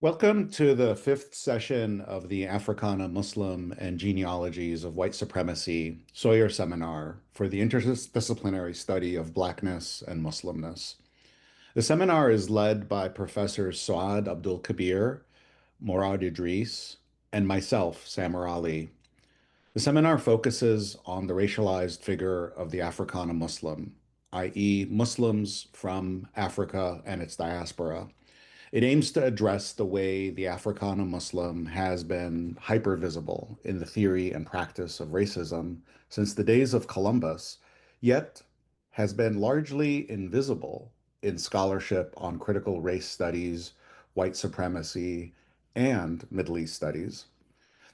Welcome to the fifth session of the Africana Muslim and Genealogies of White Supremacy Sawyer Seminar for the interdisciplinary study of Blackness and Muslimness. The seminar is led by Professors Saad Abdul Kabir, Morad Idris, and myself, Samar Ali. The seminar focuses on the racialized figure of the Africana Muslim, i.e., Muslims from Africa and its diaspora. It aims to address the way the Africana Muslim has been hypervisible in the theory and practice of racism since the days of Columbus, yet has been largely invisible in scholarship on critical race studies, white supremacy, and Middle East studies.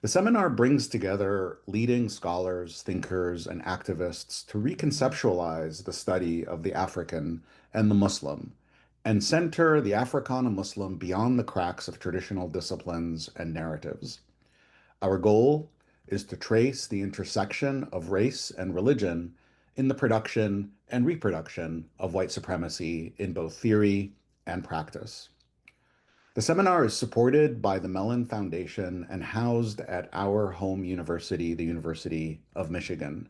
The seminar brings together leading scholars, thinkers, and activists to reconceptualize the study of the African and the Muslim and center the Africana Muslim beyond the cracks of traditional disciplines and narratives. Our goal is to trace the intersection of race and religion in the production and reproduction of white supremacy in both theory and practice. The seminar is supported by the Mellon Foundation and housed at our home university, the University of Michigan,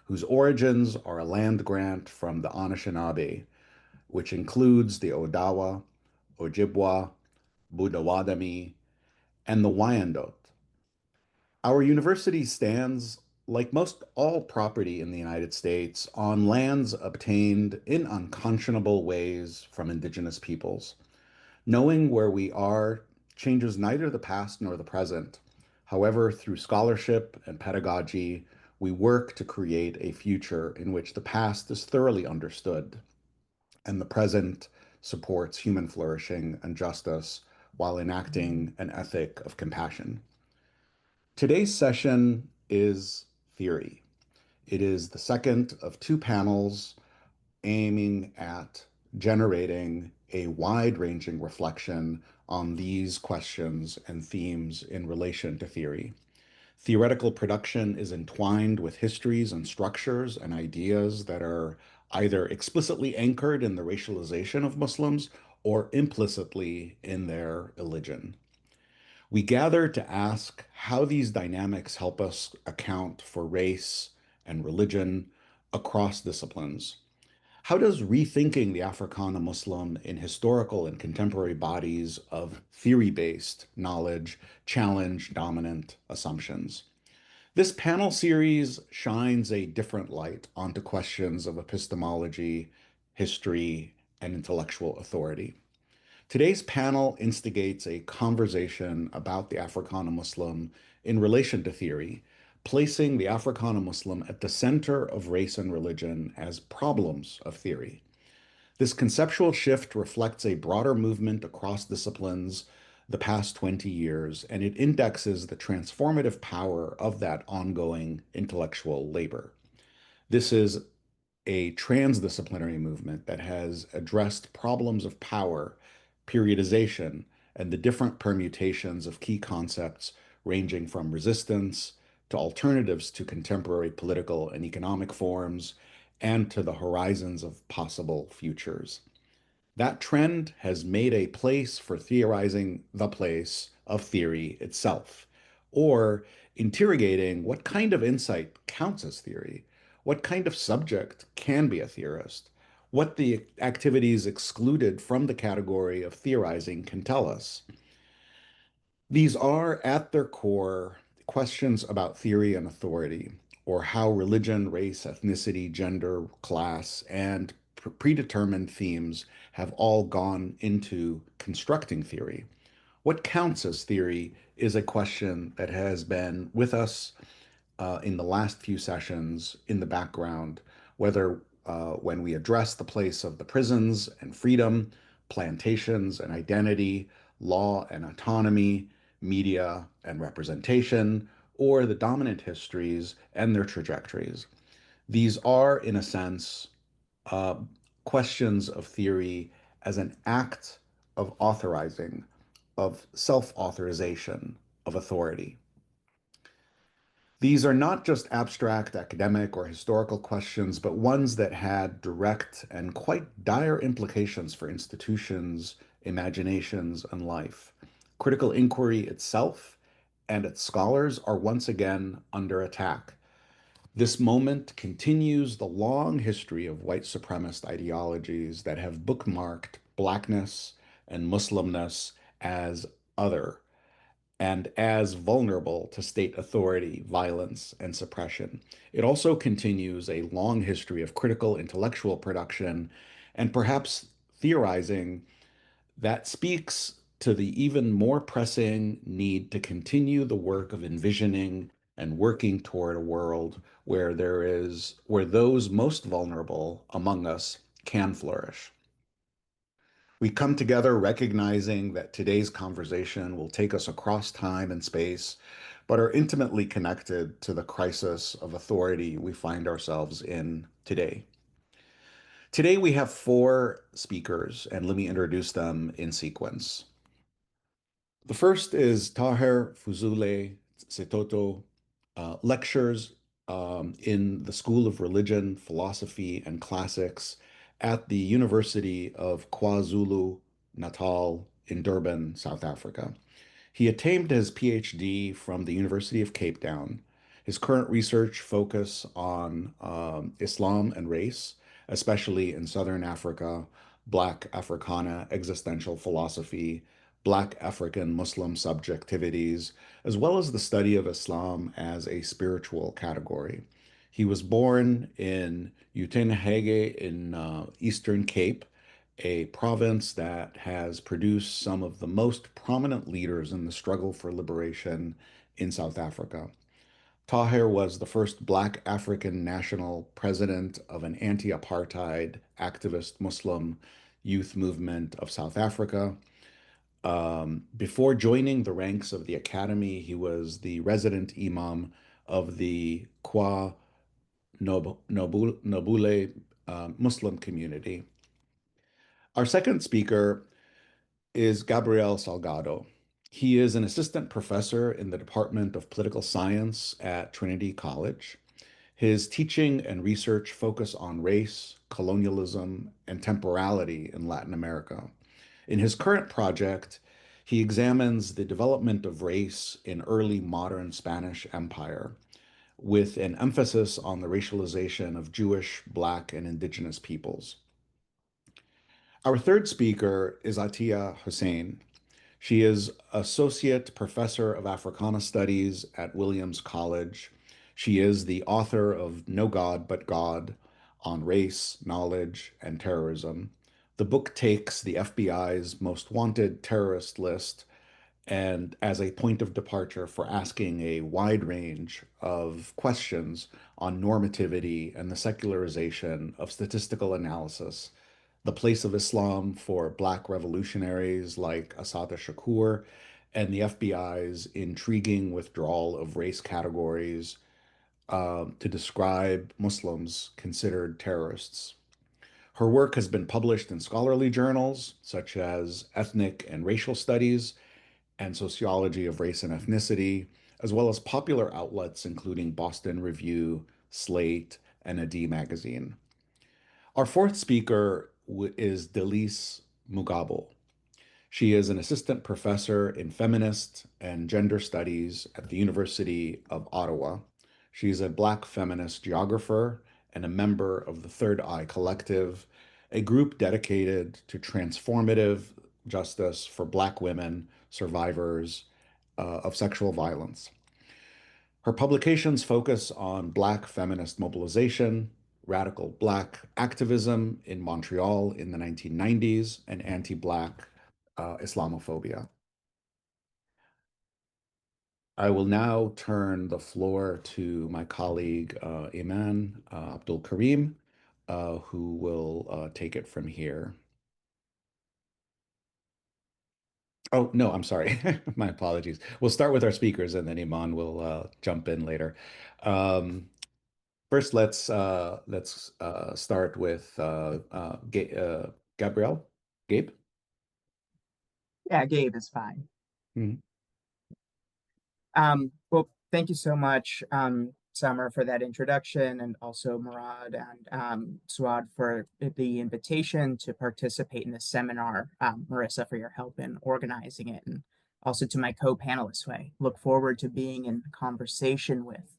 whose origins are a land grant from the Anishinaabe, which includes the Odawa, Ojibwa, Budawadami, and the Wyandot. Our university stands, like most all property in the United States, on lands obtained in unconscionable ways from indigenous peoples. Knowing where we are changes neither the past nor the present. However, through scholarship and pedagogy, we work to create a future in which the past is thoroughly understood and the present supports human flourishing and justice while enacting an ethic of compassion. Today's session is theory. It is the second of two panels aiming at generating a wide-ranging reflection on these questions and themes in relation to theory. Theoretical production is entwined with histories and structures and ideas that are either explicitly anchored in the racialization of Muslims or implicitly in their elision. We gather to ask how these dynamics help us account for race and religion across disciplines. How does rethinking the Africana Muslim in historical and contemporary bodies of theory-based knowledge challenge dominant assumptions? This panel series shines a different light onto questions of epistemology, history, and intellectual authority. Today's panel instigates a conversation about the Africana Muslim in relation to theory, placing the Africana Muslim at the center of race and religion as problems of theory. This conceptual shift reflects a broader movement across disciplines the past 20 years, and it indexes the transformative power of that ongoing intellectual labor. This is a transdisciplinary movement that has addressed problems of power, periodization, and the different permutations of key concepts ranging from resistance to alternatives to contemporary political and economic forms and to the horizons of possible futures. That trend has made a place for theorizing the place of theory itself, or interrogating what kind of insight counts as theory, what kind of subject can be a theorist, what the activities excluded from the category of theorizing can tell us. These are, at their core, questions about theory and authority, or how religion, race, ethnicity, gender, class, and predetermined themes have all gone into constructing theory. What counts as theory is a question that has been with us in the last few sessions in the background, whether when we address the place of the prisons and freedom, plantations and identity, law and autonomy, media and representation, or the dominant histories and their trajectories. These are, in a sense, uh, questions of theory as an act of authorizing, of self-authorization of authority. These are not just abstract academic or historical questions, but ones that had direct and quite dire implications for institutions, imaginations, and life. Critical inquiry itself and its scholars are once again under attack. This moment continues the long history of white supremacist ideologies that have bookmarked Blackness and Muslimness as other and as vulnerable to state authority, violence, and suppression. It also continues a long history of critical intellectual production and perhaps theorizing that speaks to the even more pressing need to continue the work of envisioning and working toward a world where those most vulnerable among us can flourish. We come together recognizing that today's conversation will take us across time and space, but are intimately connected to the crisis of authority we find ourselves in today. Today we have four speakers, and let me introduce them in sequence. The first is Tāhir Fuzile Sitoto, lectures in the School of Religion, Philosophy, and Classics at the University of KwaZulu-Natal in Durban, South Africa. He attained his PhD from the University of Cape Town. His current research focus on Islam and race, especially in Southern Africa, Black Africana existential philosophy, Black African Muslim subjectivities, as well as the study of Islam as a spiritual category. He was born in Uitenhage in Eastern Cape, a province that has produced some of the most prominent leaders in the struggle for liberation in South Africa. Tahir was the first Black African national president of an anti-apartheid activist Muslim youth movement of South Africa. Before joining the ranks of the academy, he was the resident Imam of the Kwa-Nobuhle Muslim Community. Our second speaker is Gabriel Salgado. He is an assistant professor in the Department of Political Science at Trinity College. His teaching and research focus on race, colonialism, and temporality in Latin America. In his current project, he examines the development of race in early modern Spanish Empire, with an emphasis on the racialization of Jewish, Black, and Indigenous peoples. Our third speaker is Atiya Hussein. She is Associate Professor of Africana Studies at Williams College. She is the author of No God But God on Race, Knowledge, and Terrorism. The book takes the FBI's most wanted terrorist list and as a point of departure for asking a wide range of questions on normativity and the secularization of statistical analysis, the place of Islam for Black revolutionaries like Assata Shakur, and the FBI's intriguing withdrawal of race categories to describe Muslims considered terrorists. Her work has been published in scholarly journals such as Ethnic and Racial Studies and Sociology of Race and Ethnicity, as well as popular outlets including Boston Review, Slate, and A.D. Magazine. Our fourth speaker is Delise Mugabo. She is an assistant professor in feminist and gender studies at the University of Ottawa. She's a Black feminist geographer and a member of the Third Eye Collective, a group dedicated to transformative justice for Black women survivors of sexual violence. Her publications focus on Black feminist mobilization, radical Black activism in Montreal in the 1990s, and anti-Black Islamophobia. I will now turn the floor to my colleague Imam Abdul Karim, who will take it from here. Oh, no, I'm sorry. My apologies. We'll start with our speakers and then Iman will jump in later. Um, First, let's start with Gabrielle. Gabe? Yeah, Gabe is fine. Mhm. Well, thank you so much, Summer, for that introduction, and also Murad and Suad for the invitation to participate in this seminar. Marissa, for your help in organizing it, and also to my co-panelists who I look forward to being in conversation with.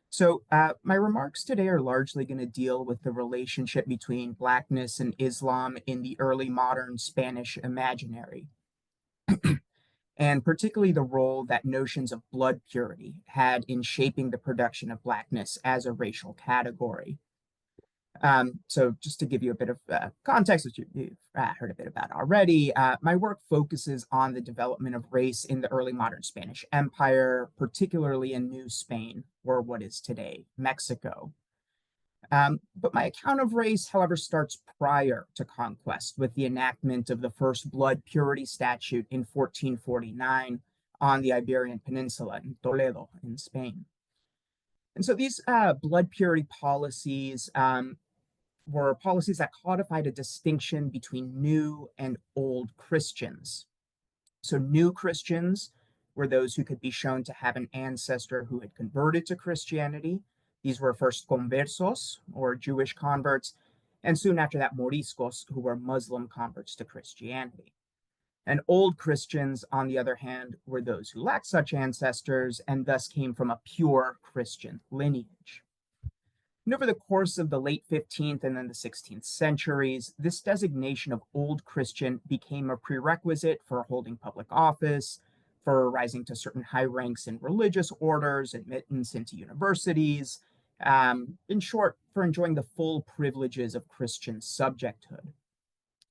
So my remarks today are largely going to deal with the relationship between Blackness and Islam in the early modern Spanish imaginary, and particularly the role that notions of blood purity had in shaping the production of Blackness as a racial category. So just to give you a bit of context, which you've heard a bit about already, my work focuses on the development of race in the early modern Spanish Empire, particularly in New Spain, or what is today Mexico. But my account of race, however, starts prior to conquest with the enactment of the first blood purity statute in 1449 on the Iberian Peninsula in Toledo in Spain. And so these blood purity policies were policies that codified a distinction between new and old Christians. So, new Christians were those who could be shown to have an ancestor who had converted to Christianity. These were first conversos, or Jewish converts, and soon after that, moriscos, who were Muslim converts to Christianity. And old Christians, on the other hand, were those who lacked such ancestors and thus came from a pure Christian lineage. And over the course of the late 15th and then the 16th centuries, this designation of Old Christian became a prerequisite for holding public office, for rising to certain high ranks in religious orders, admittance into universities, in short, for enjoying the full privileges of Christian subjecthood.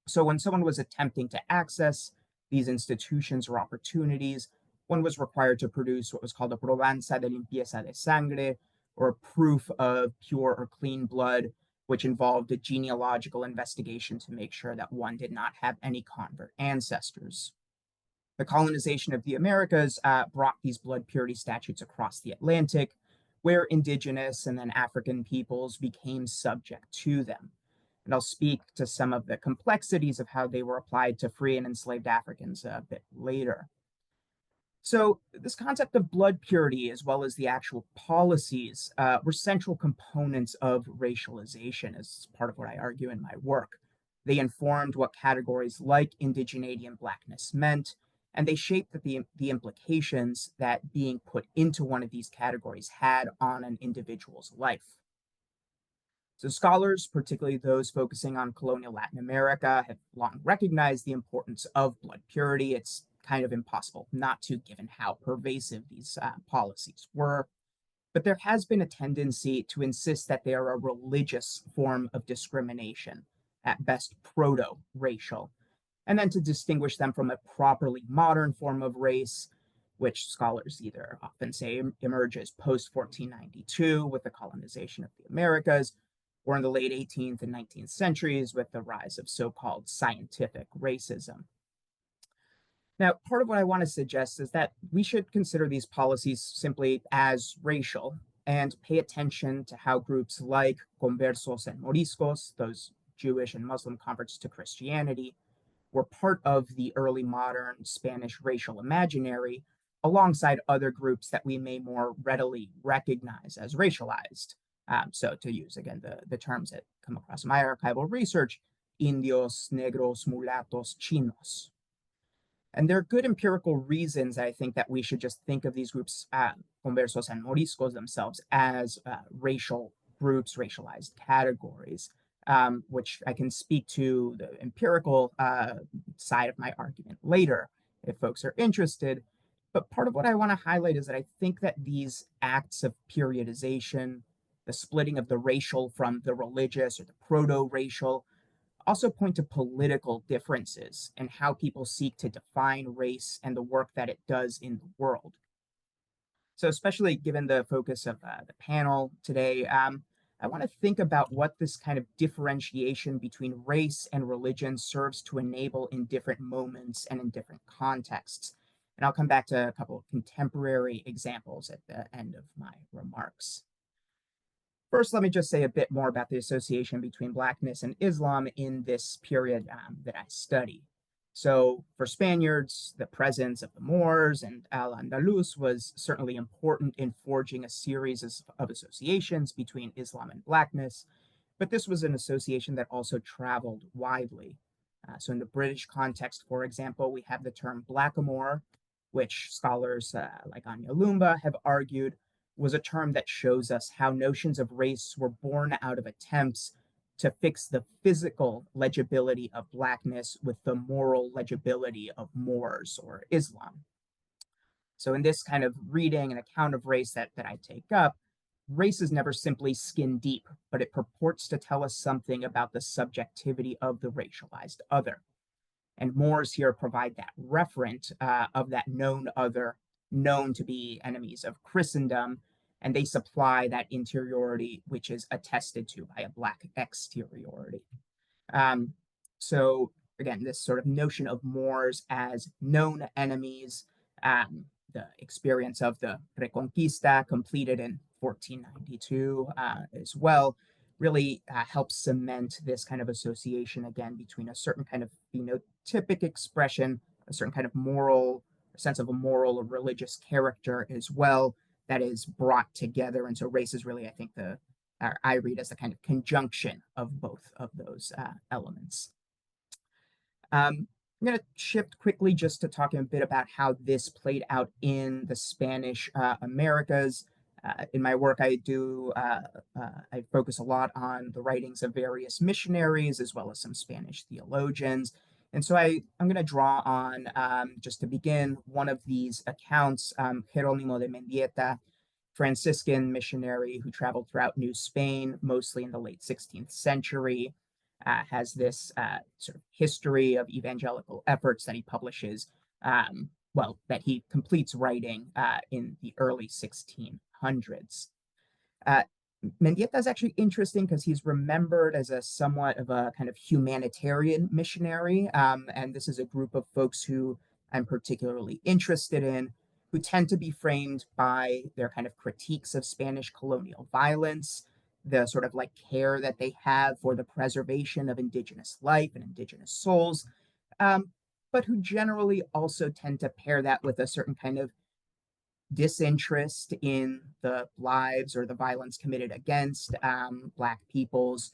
So when someone was attempting to access these institutions or opportunities, one was required to produce what was called a probanza de limpieza de sangre, or proof of pure or clean blood, which involved a genealogical investigation to make sure that one did not have any convert ancestors. The colonization of the Americas brought these blood purity statutes across the Atlantic, where indigenous and then African peoples became subject to them. And I'll speak to some of the complexities of how they were applied to free and enslaved Africans a bit later. So, this concept of blood purity, as well as the actual policies, were central components of racialization, as part of what I argue in my work. They informed what categories like indigeneity and blackness meant, and they shaped the implications that being put into one of these categories had on an individual's life. So, scholars, particularly those focusing on colonial Latin America, have long recognized the importance of blood purity. It's kind of impossible not to, given how pervasive these policies were. But there has been a tendency to insist that they are a religious form of discrimination, at best proto racial, and then to distinguish them from a properly modern form of race, which scholars either often say emerges post 1492 with the colonization of the Americas, or in the late 18th and 19th centuries with the rise of so called scientific racism. Now, part of what I want to suggest is that we should consider these policies simply as racial and pay attention to how groups like conversos and moriscos, those Jewish and Muslim converts to Christianity, were part of the early modern Spanish racial imaginary, alongside other groups that we may more readily recognize as racialized. So, to use again the terms that come across in my archival research, indios, negros, mulatos, chinos. And there are good empirical reasons, I think, that we should just think of these groups, conversos and moriscos themselves, as racial groups, racialized categories, which I can speak to the empirical side of my argument later if folks are interested. But part of what I want to highlight is that I think that these acts of periodization, the splitting of the racial from the religious or the proto-racial, also point to political differences and how people seek to define race and the work that it does in the world. So, especially given the focus of the panel today, I want to think about what this kind of differentiation between race and religion serves to enable in different moments and in different contexts. And I'll come back to a couple of contemporary examples at the end of my remarks. First, let me just say a bit more about the association between Blackness and Islam in this period that I study. So, for Spaniards, the presence of the Moors and Al-Andalus was certainly important in forging a series of associations between Islam and Blackness, but this was an association that also traveled widely. So, in the British context, for example, we have the term blackamoor, which scholars like Anya Lumba have argued was a term that shows us how notions of race were born out of attempts to fix the physical legibility of Blackness with the moral legibility of Moors or Islam. So in this kind of reading and account of race that I take up, race is never simply skin deep, but it purports to tell us something about the subjectivity of the racialized other. And Moors here provide that referent of that known other, known to be enemies of Christendom, and they supply that interiority which is attested to by a Black exteriority. Um, so again, this sort of notion of Moors as known enemies, the experience of the Reconquista completed in 1492 as well, really helps cement this kind of association again between a certain kind of phenotypic expression, a certain kind of moral, a sense of a moral or religious character as well that is brought together. And so race is really, I think, I read as the kind of conjunction of both of those elements. I'm going to shift quickly just to talking a bit about how this played out in the Spanish Americas. In my work, I focus a lot on the writings of various missionaries as well as some Spanish theologians. And so I'm going to draw on, just to begin, one of these accounts, Jerónimo de Mendieta, Franciscan missionary who traveled throughout New Spain, mostly in the late 16th century, has this sort of history of evangelical efforts that he publishes, that he completes writing in the early 1600s. Mendieta is actually interesting because he's remembered as a somewhat of a kind of humanitarian missionary, and this is a group of folks who I'm particularly interested in, who tend to be framed by their kind of critiques of Spanish colonial violence, the sort of like care that they have for the preservation of indigenous life and indigenous souls, but who generally also tend to pair that with a certain kind of disinterest in the lives or the violence committed against Black peoples,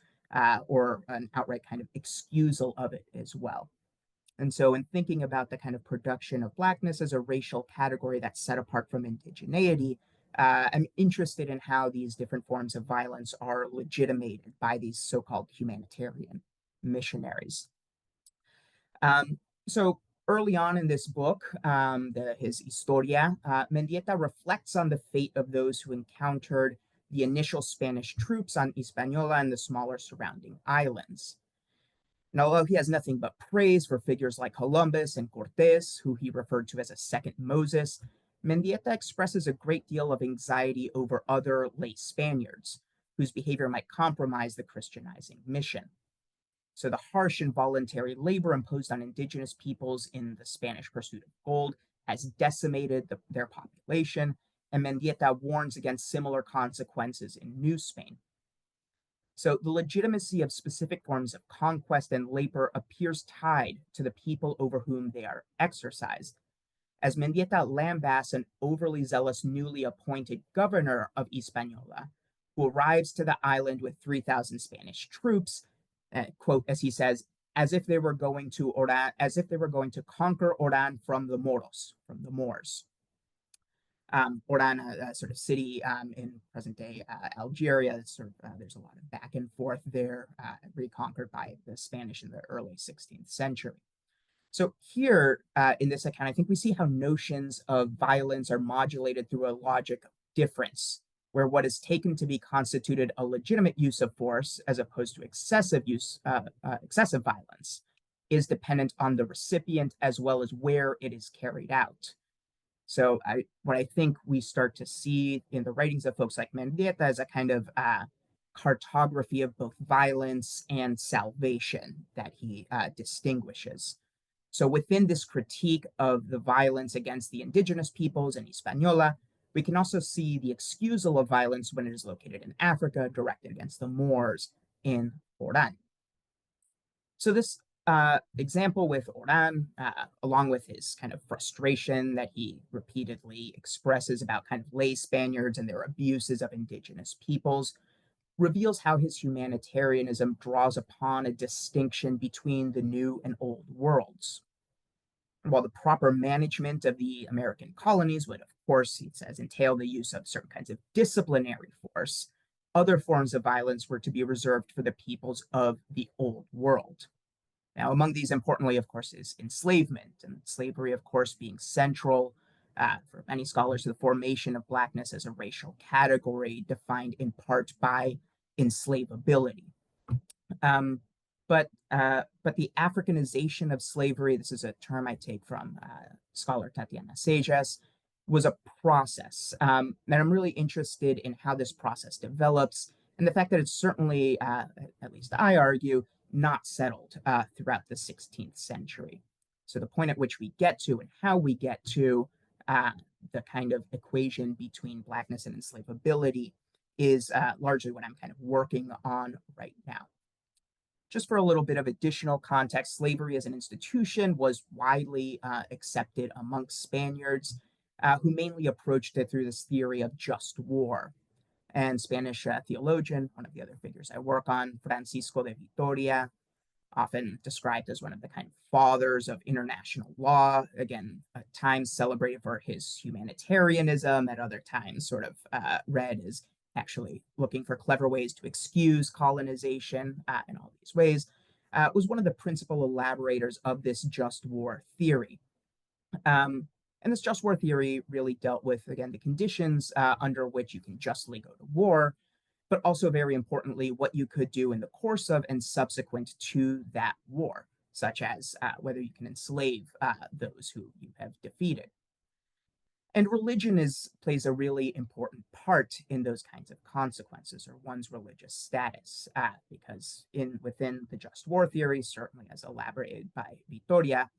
or an outright kind of excusal of it as well. And so in thinking about the kind of production of Blackness as a racial category that's set apart from indigeneity, I'm interested in how these different forms of violence are legitimated by these so-called humanitarian missionaries. So early on in this book, his Historia, Mendieta reflects on the fate of those who encountered the initial Spanish troops on Hispaniola and the smaller surrounding islands. And although he has nothing but praise for figures like Columbus and Cortes, who he referred to as a second Moses, Mendieta expresses a great deal of anxiety over other late Spaniards, whose behavior might compromise the Christianizing mission. So the harsh involuntary labor imposed on indigenous peoples in the Spanish pursuit of gold has decimated their population, and Mendieta warns against similar consequences in New Spain. So the legitimacy of specific forms of conquest and labor appears tied to the people over whom they are exercised, as Mendieta lambasts an overly zealous newly appointed governor of Hispaniola, who arrives to the island with 3,000 Spanish troops, quote, as he says, as if they were going to conquer Oran from the Moros, from the Moors. Oran, a sort of city in present-day Algeria. There's a lot of back and forth there, reconquered by the Spanish in the early 16th century. So here in this account, I think we see how notions of violence are modulated through a logic of difference, where what is taken to be constituted a legitimate use of force, as opposed to excessive violence, is dependent on the recipient as well as where it is carried out. So what I think we start to see in the writings of folks like Mendieta is a kind of cartography of both violence and salvation that he distinguishes. So within this critique of the violence against the indigenous peoples in Hispaniola, we can also see the excusal of violence when it is located in Africa, directed against the Moors in Oran. So this example with Oran, along with his kind of frustration that he repeatedly expresses about kind of lay Spaniards and their abuses of indigenous peoples, reveals how his humanitarianism draws upon a distinction between the new and old worlds. While the proper management of the American colonies would, of course, he says, entail the use of certain kinds of disciplinary force, other forms of violence were to be reserved for the peoples of the Old World. Now, among these, importantly, of course, is enslavement, and slavery, of course, being central for many scholars to the formation of Blackness as a racial category defined in part by enslavability. Um, but the Africanization of slavery, this is a term I take from scholar Tatiana Sejas, was a process. And I'm really interested in how this process develops and the fact that it's certainly, at least I argue, not settled throughout the 16th century. So the point at which we get to and how we get to the kind of equation between Blackness and enslavability is largely what I'm kind of working on right now. Just for a little bit of additional context, slavery as an institution was widely accepted amongst Spaniards, who mainly approached it through this theory of just war. And Spanish theologian, one of the other figures I work on, Francisco de Vitoria, often described as one of the kind of fathers of international law, again, at times celebrated for his humanitarianism, at other times sort of read as actually looking for clever ways to excuse colonization in all these ways, was one of the principal elaborators of this just war theory. And this just war theory really dealt with, again, the conditions under which you can justly go to war, but also very importantly, what you could do in the course of and subsequent to that war, such as whether you can enslave those who you have defeated. And religion plays a really important part in those kinds of consequences, or one's religious status, because within the just war theory, certainly as elaborated by Vitoria,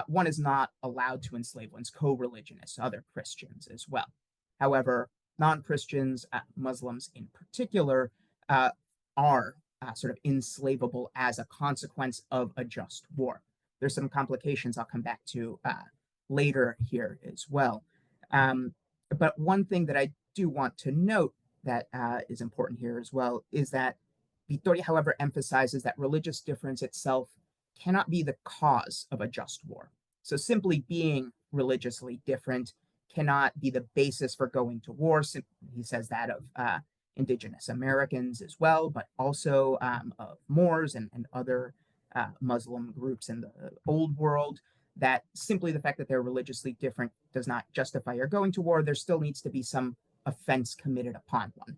one is not allowed to enslave one's co-religionists, other Christians as well. However, non-Christians, Muslims in particular, are sort of enslavable as a consequence of a just war. There's some complications I'll come back to later here as well. But one thing that I do want to note that is important here as well is that Vitoria, however, emphasizes that religious difference itself cannot be the cause of a just war. So simply being religiously different cannot be the basis for going to war. He says that of indigenous Americans as well, but also of Moors and other Muslim groups in the old world, that simply the fact that they're religiously different does not justify your going to war. There still needs to be some offense committed upon one.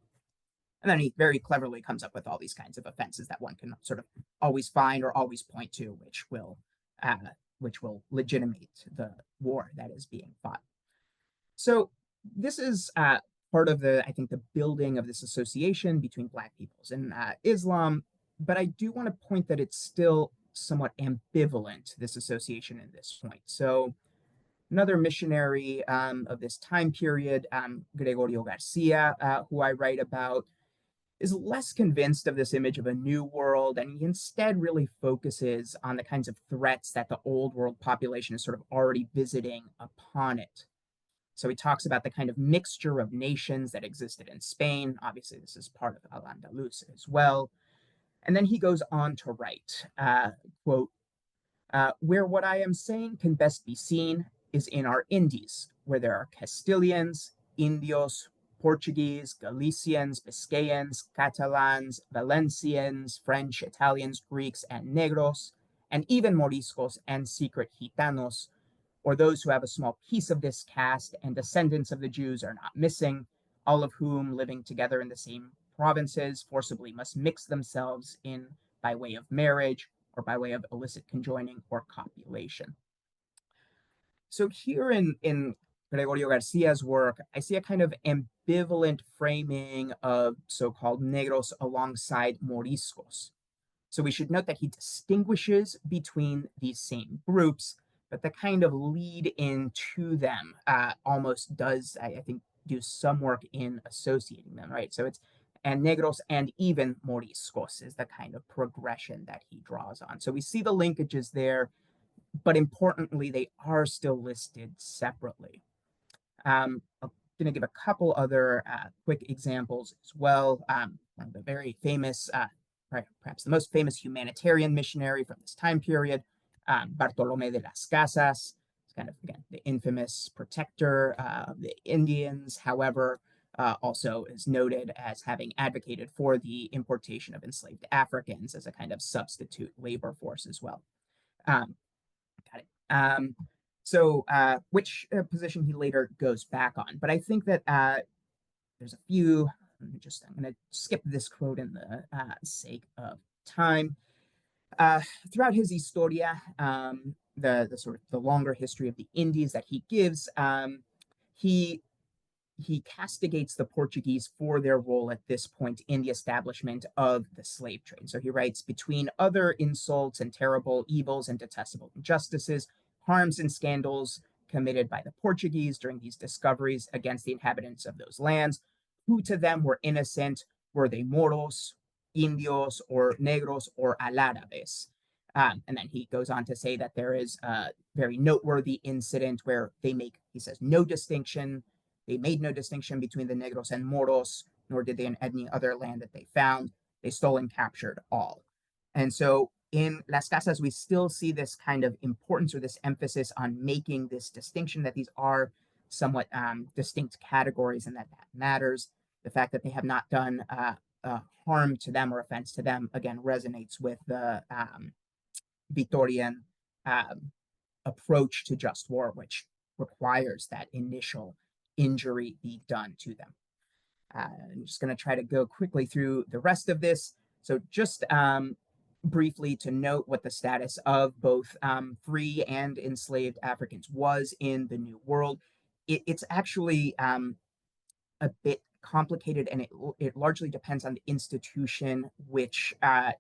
And then he very cleverly comes up with all these kinds of offenses that one can sort of always find or always point to, which will legitimate the war that is being fought. So this is part of I think, the building of this association between Black peoples and Islam. But I do want to point that it's still somewhat ambivalent, this association at this point. So another missionary of this time period, Gregorio Garcia, who I write about, is less convinced of this image of a new world, and he instead really focuses on the kinds of threats that the old world population is sort of already visiting upon it. So he talks about the kind of mixture of nations that existed in Spain. Obviously, this is part of Al-Andalus as well. And then he goes on to write, quote, where what I am saying can best be seen is in our Indies, where there are Castilians, Indios, Portuguese, Galicians, Biscayans, Catalans, Valencians, French, Italians, Greeks, and Negros, and even Moriscos and secret Gitanos, or those who have a small piece of this caste and descendants of the Jews are not missing, all of whom, living together in the same provinces, forcibly must mix themselves in by way of marriage or by way of illicit conjoining or copulation. So here in Gregorio Garcia's work, I see a kind of ambivalent framing of so-called negros alongside moriscos. So we should note that he distinguishes between these same groups, but the kind of lead into them almost does, I think, do some work in associating them, right? So it's and negros and even moriscos is the kind of progression that he draws on. So we see the linkages there, but importantly, they are still listed separately. I'm going to give a couple other quick examples as well. One of the very famous, perhaps the most famous humanitarian missionary from this time period, Bartolomé de las Casas, kind of, again, the infamous protector of the Indians. However, also is noted as having advocated for the importation of enslaved Africans as a kind of substitute labor force as well. Um, got it. Which position he later goes back on. But I think that there's a few. I'm going to skip this quote in the sake of time. Throughout his Historia, the sort of the longer history of the Indies that he gives, he castigates the Portuguese for their role at this point in the establishment of the slave trade. So he writes, between other insults and terrible evils and detestable injustices, harms and scandals committed by the Portuguese during these discoveries against the inhabitants of those lands, who to them were innocent, were they Moros, Indios, or Negros, or Alárabes. And then he goes on to say that there is a very noteworthy incident where he says, no distinction. They made no distinction between the Negros and Moros, nor did they in any other land that they found. They stole and captured all. And so in Las Casas, we still see this kind of importance or this emphasis on making this distinction that these are somewhat distinct categories and that matters. The fact that they have not done harm to them or offense to them, again, resonates with the Victorian approach to just war, which requires that initial injury be done to them. I'm just going to try to go quickly through the rest of this. So just briefly to note what the status of both free and enslaved Africans was in the New World. It's actually a bit complicated, and it largely depends on the institution which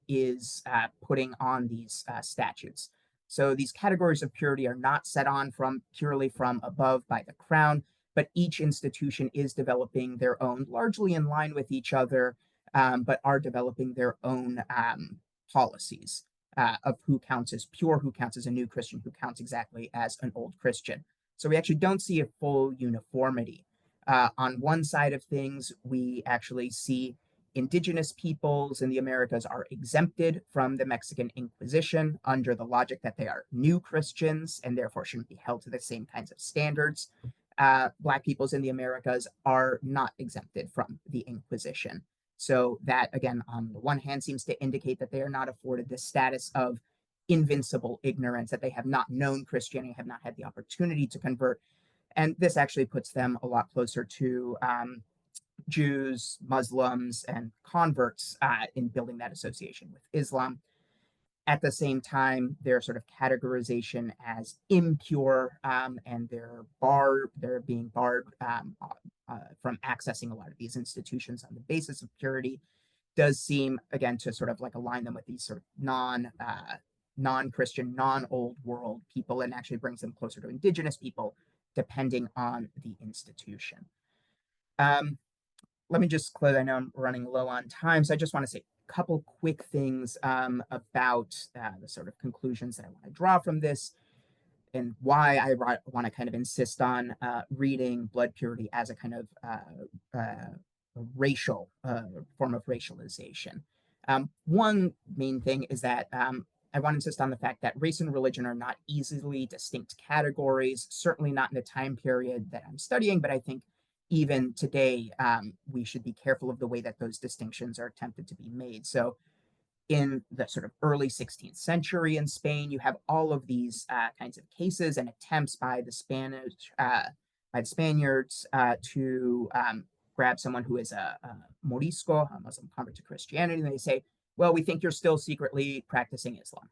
is putting on these statutes. So these categories of purity are not set on purely from above by the crown, but each institution is developing their own, largely in line with each other, but are developing their own policies of who counts as pure, who counts as a new Christian, who counts exactly as an old Christian. So we actually don't see a full uniformity. On one side of things, we actually see indigenous peoples in the Americas are exempted from the Mexican Inquisition under the logic that they are new Christians and therefore shouldn't be held to the same kinds of standards. Black peoples in the Americas are not exempted from the Inquisition. So that, again, on the one hand, seems to indicate that they are not afforded the status of invincible ignorance, that they have not known Christianity, have not had the opportunity to convert. And this actually puts them a lot closer to Jews, Muslims, and converts in building that association with Islam. At the same time, their sort of categorization as impure and they're being barred from accessing a lot of these institutions on the basis of purity does seem, again, to sort of like align them with these sort of non-Christian, non-old world people, and actually brings them closer to indigenous people, depending on the institution. Let me just close. I know I'm running low on time, so I just want to say a couple quick things about the sort of conclusions that I want to draw from this and why I want to kind of insist on reading blood purity as a kind of racial form of racialization. One main thing is that I want to insist on the fact that race and religion are not easily distinct categories, certainly not in the time period that I'm studying, but I think even today, we should be careful of the way that those distinctions are attempted to be made. So in the sort of early 16th century in Spain, you have all of these kinds of cases and attempts by the Spaniards to grab someone who is a Morisco, a Muslim convert to Christianity, and they say, well, we think you're still secretly practicing Islam.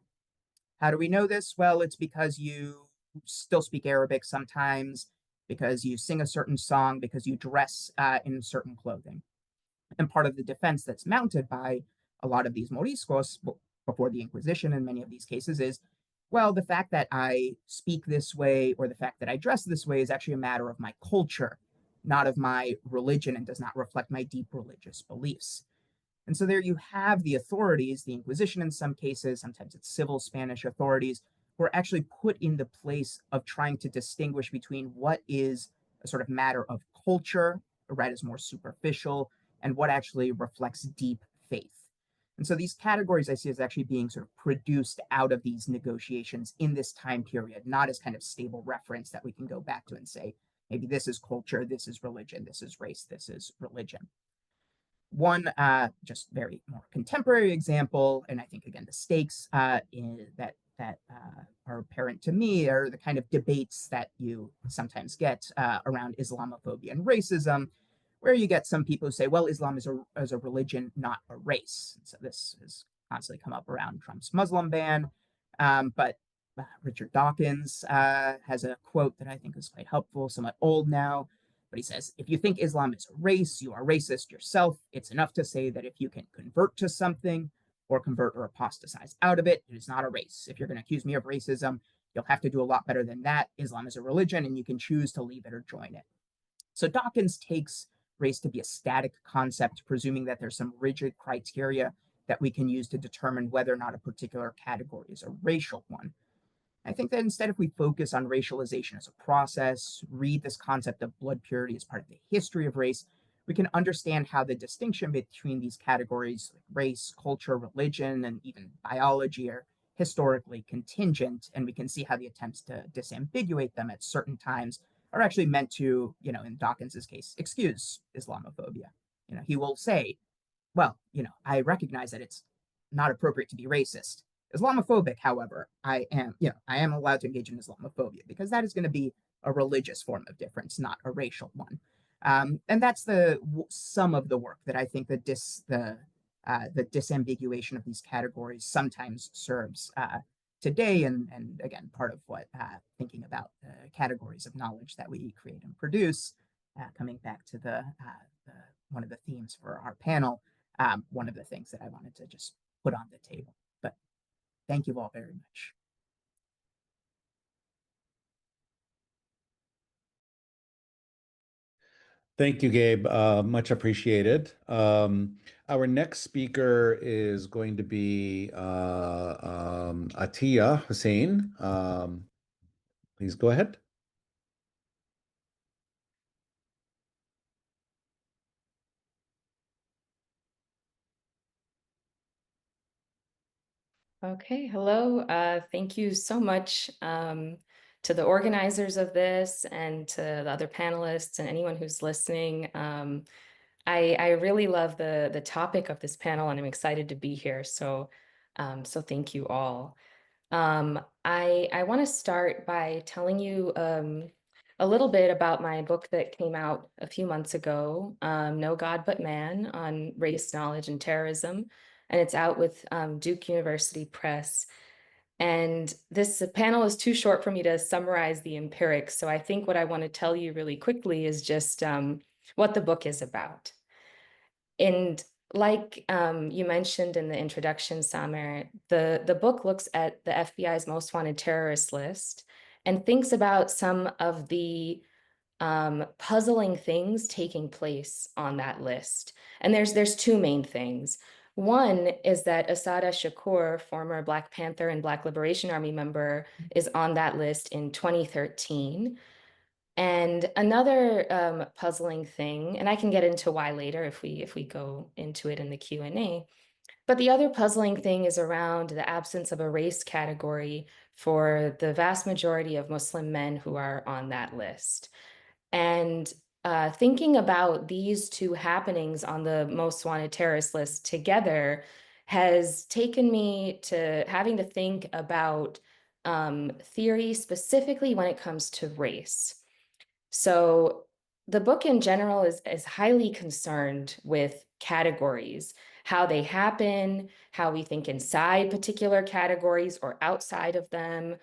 How do we know this? Well, it's because you still speak Arabic sometimes, because you sing a certain song, because you dress in certain clothing. And part of the defense that's mounted by a lot of these Moriscos before the Inquisition in many of these cases is, well, the fact that I speak this way or the fact that I dress this way is actually a matter of my culture, not of my religion, and does not reflect my deep religious beliefs. And so there you have the authorities, the Inquisition in some cases, sometimes it's civil Spanish authorities, who are actually put in the place of trying to distinguish between what is a sort of matter of culture, right, is more superficial, and what actually reflects deep faith. And so these categories I see as actually being sort of produced out of these negotiations in this time period, not as kind of stable reference that we can go back to and say, maybe this is culture, this is religion, this is race, this is religion. One just very more contemporary example, and I think again the stakes that are apparent to me are the kind of debates that you sometimes get around Islamophobia and racism, where you get some people who say, well, Islam is a religion, not a race. So this has constantly come up around Trump's Muslim ban. But Richard Dawkins has a quote that I think is quite helpful, somewhat old now, but he says, if you think Islam is a race, you are racist yourself. It's enough to say that if you can convert to something or convert or apostatize out of it, it is not a race. If you're going to accuse me of racism, you'll have to do a lot better than that. Islam is a religion, and you can choose to leave it or join it. So Dawkins takes race to be a static concept, presuming that there's some rigid criteria that we can use to determine whether or not a particular category is a racial one. I think that instead, if we focus on racialization as a process, read this concept of blood purity as part of the history of race, we can understand how the distinction between these categories, like race, culture, religion, and even biology, are historically contingent, and we can see how the attempts to disambiguate them at certain times are actually meant to, in Dawkins's case, excuse Islamophobia. He will say, well, I recognize that it's not appropriate to be racist. Islamophobic, however, I am allowed to engage in Islamophobia because that is going to be a religious form of difference, not a racial one. And that's some of the work that I think the disambiguation of these categories sometimes serves today, and again, part of what thinking about categories of knowledge that we create and produce, coming back to the one of the themes for our panel, one of the things that I wanted to just put on the table. But thank you all very much. Thank you, Gabe. Much appreciated. Our next speaker is going to be Atiya Hussein. Please go ahead. Okay, hello. Thank you so much to the organizers of this and to the other panelists and anyone who's listening. I really love the topic of this panel, and I'm excited to be here. So thank you all. I want to start by telling you a little bit about my book that came out a few months ago, No God But Man, on race, knowledge, and terrorism. And it's out with Duke University Press. And this panel is too short for me to summarize the empirics. So I think what I want to tell you really quickly is just what the book is about. And like you mentioned in the introduction, Samer, the book looks at the FBI's most wanted terrorist list and thinks about some of the puzzling things taking place on that list. And there's two main things. One is that Assata Shakur, former Black Panther and Black Liberation Army member, is on that list in 2013. And another puzzling thing, and I can get into why later if we go into it in the Q&A, but the other puzzling thing is around the absence of a race category for the vast majority of Muslim men who are on that list. And thinking about these two happenings on the most wanted terrorist list together has taken me to having to think about theory specifically when it comes to race. So the book in general is highly concerned with categories, how they happen, how we think inside particular categories or outside of them,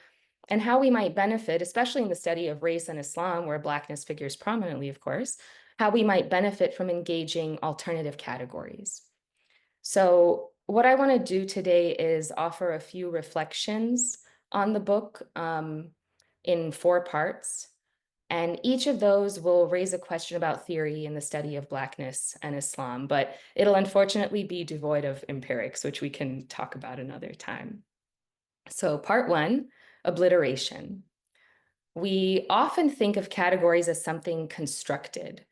and how we might benefit, especially in the study of race and Islam, where Blackness figures prominently, of course, how we might benefit from engaging alternative categories. So what I want to do today is offer a few reflections on the book in 4 parts. And each of those will raise a question about theory in the study of Blackness and Islam, but it'll unfortunately be devoid of empirics, which we can talk about another time. So part 1, obliteration. We often think of categories as something constructed,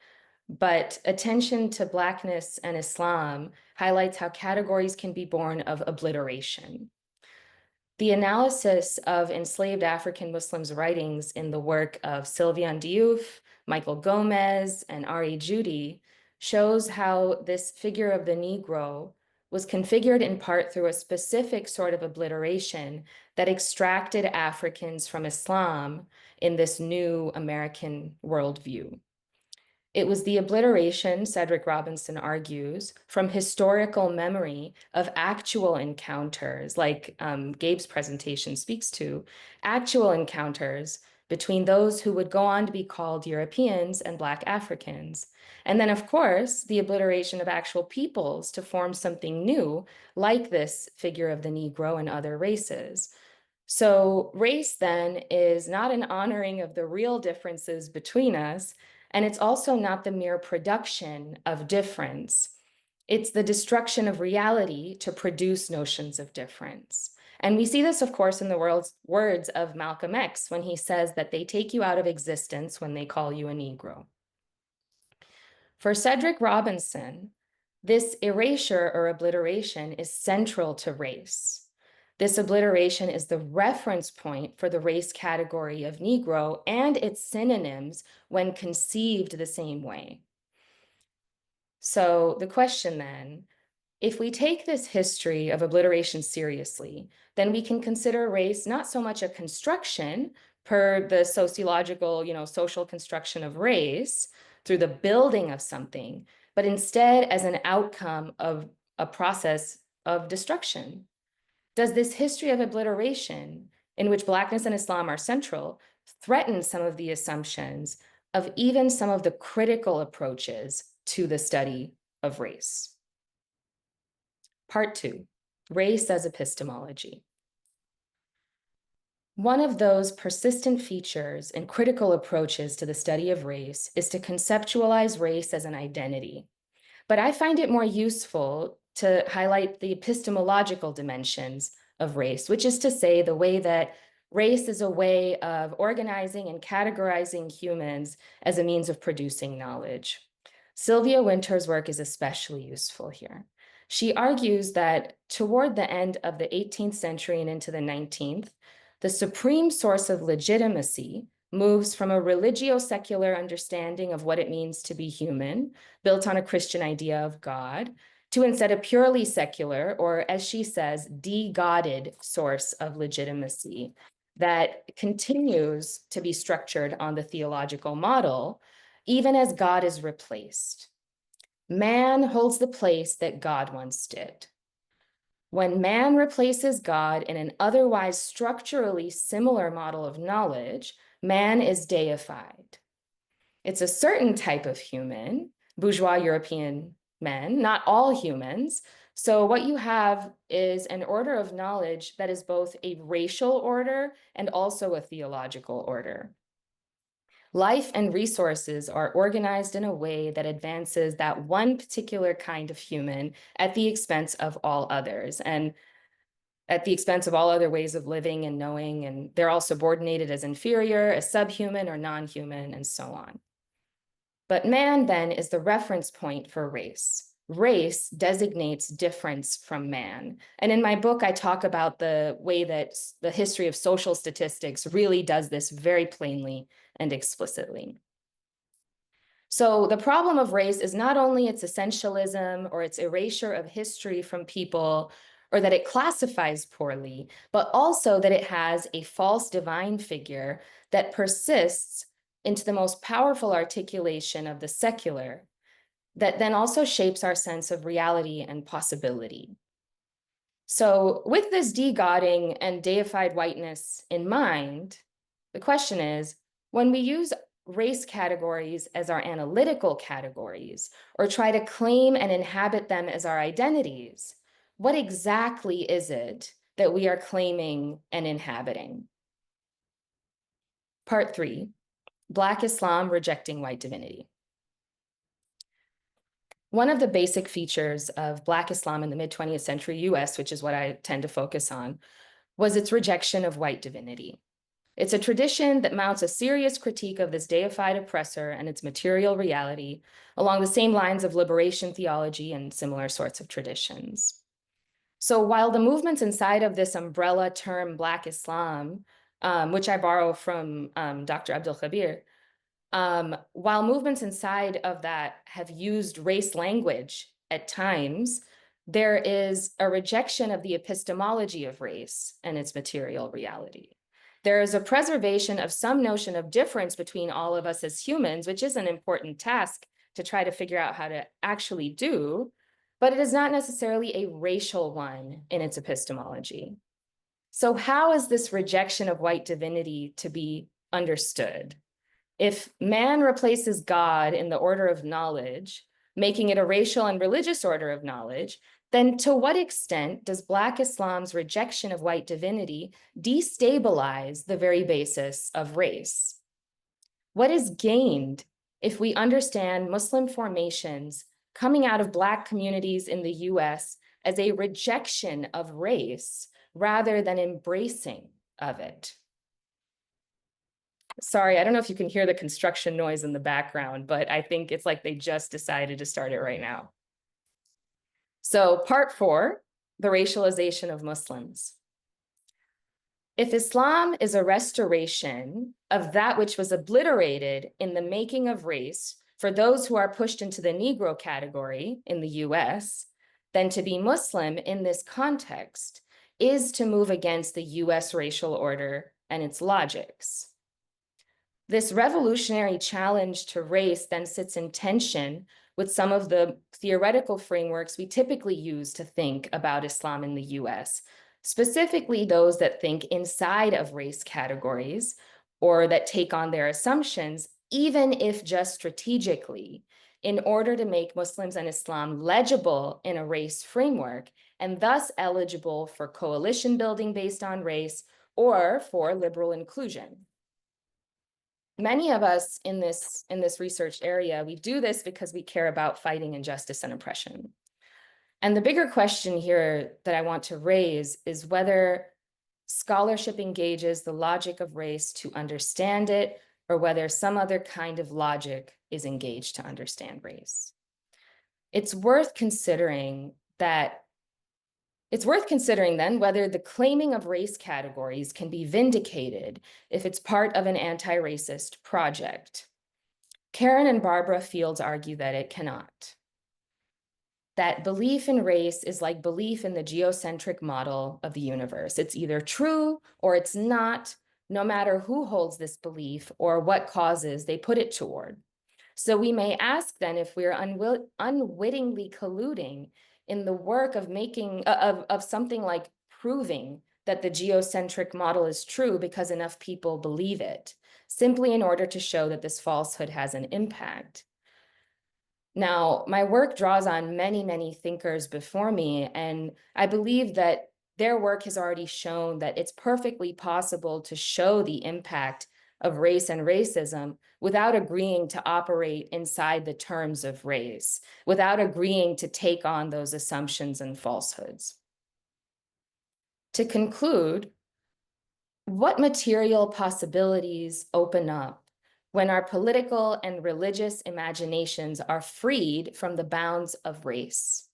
but attention to Blackness and Islam highlights how categories can be born of obliteration. The analysis of enslaved African Muslims' writings in the work of Sylviane Diouf, Michael Gomez, and R.A. Judy shows how this figure of the Negro was configured in part through a specific sort of obliteration that extracted Africans from Islam in this new American worldview. It was the obliteration, Cedric Robinson argues, from historical memory of actual encounters, like Gabe's presentation speaks to, actual encounters between those who would go on to be called Europeans and Black Africans. And then, of course, the obliteration of actual peoples to form something new, like this figure of the Negro and other races. So race, then, is not an honoring of the real differences between us, and it's also not the mere production of difference. It's the destruction of reality to produce notions of difference. And we see this, of course, in the words of Malcolm X when he says that they take you out of existence when they call you a Negro. For Cedric Robinson, this erasure or obliteration is central to race. This obliteration is the reference point for the race category of Negro and its synonyms when conceived the same way. So the question then, if we take this history of obliteration seriously, then we can consider race not so much a construction per the sociological, social construction of race through the building of something, but instead as an outcome of a process of destruction. Does this history of obliteration, in which Blackness and Islam are central, threaten some of the assumptions of even some of the critical approaches to the study of race? Part 2, race as epistemology. One of those persistent features and critical approaches to the study of race is to conceptualize race as an identity. But I find it more useful to highlight the epistemological dimensions of race, which is to say the way that race is a way of organizing and categorizing humans as a means of producing knowledge. Sylvia Wynter's work is especially useful here. She argues that toward the end of the 18th century and into the 19th, the supreme source of legitimacy moves from a religio-secular understanding of what it means to be human, built on a Christian idea of God, to instead a purely secular, or as she says, de-godded source of legitimacy that continues to be structured on the theological model, even as God is replaced. Man holds the place that God once did. When man replaces God in an otherwise structurally similar model of knowledge, man is deified. It's a certain type of human, bourgeois European men, not all humans. So what you have is an order of knowledge that is both a racial order and also a theological order. Life and resources are organized in a way that advances that one particular kind of human at the expense of all others, and at the expense of all other ways of living and knowing, and they're all subordinated as inferior, as subhuman or non-human, and so on. But man then is the reference point for race. Race designates difference from man. And in my book, I talk about the way that the history of social statistics really does this very plainly and explicitly. So the problem of race is not only its essentialism or its erasure of history from people, or that it classifies poorly, but also that it has a false divine figure that persists into the most powerful articulation of the secular, that then also shapes our sense of reality and possibility. So with this de-godding and deified whiteness in mind, the question is, when we use race categories as our analytical categories, or try to claim and inhabit them as our identities, what exactly is it that we are claiming and inhabiting? Part 3, Black Islam rejecting white divinity. One of the basic features of Black Islam in the mid-20th century US, which is what I tend to focus on, was its rejection of white divinity. It's a tradition that mounts a serious critique of this deified oppressor and its material reality along the same lines of liberation theology and similar sorts of traditions. So while the movements inside of this umbrella term Black Islam, which I borrow from Dr. Abdul Khabir, while movements inside of that have used race language at times, there is a rejection of the epistemology of race and its material reality. There is a preservation of some notion of difference between all of us as humans, which is an important task to try to figure out how to actually do, but it is not necessarily a racial one in its epistemology. So how is this rejection of white divinity to be understood? If man replaces God in the order of knowledge, making it a racial and religious order of knowledge, then to what extent does Black Islam's rejection of white divinity destabilize the very basis of race? What is gained if we understand Muslim formations coming out of Black communities in the US as a rejection of race rather than embracing of it? Sorry, I don't know if you can hear the construction noise in the background, but I think it's like they just decided to start it right now. So part 4, the racialization of Muslims. If Islam is a restoration of that which was obliterated in the making of race for those who are pushed into the Negro category in the US, then to be Muslim in this context is to move against the US racial order and its logics. This revolutionary challenge to race then sits in tension with some of the theoretical frameworks we typically use to think about Islam in the US, specifically those that think inside of race categories or that take on their assumptions, even if just strategically, in order to make Muslims and Islam legible in a race framework and thus eligible for coalition building based on race or for liberal inclusion. Many of us in this research area, we do this because we care about fighting injustice and oppression. And the bigger question here that I want to raise is whether scholarship engages the logic of race to understand it, or whether some other kind of logic is engaged to understand race. It's worth considering then whether the claiming of race categories can be vindicated if it's part of an anti-racist project. Karen and Barbara Fields argue that it cannot. That belief in race is like belief in the geocentric model of the universe. It's either true or it's not, no matter who holds this belief or what causes they put it toward. So we may ask then if we're unwittingly colluding in the work of making of something like proving that the geocentric model is true because enough people believe it, simply in order to show that this falsehood has an impact. Now, my work draws on many, many thinkers before me, and I believe that their work has already shown that it's perfectly possible to show the impact of race and racism without agreeing to operate inside the terms of race, without agreeing to take on those assumptions and falsehoods. To conclude, what material possibilities open up when our political and religious imaginations are freed from the bounds of race?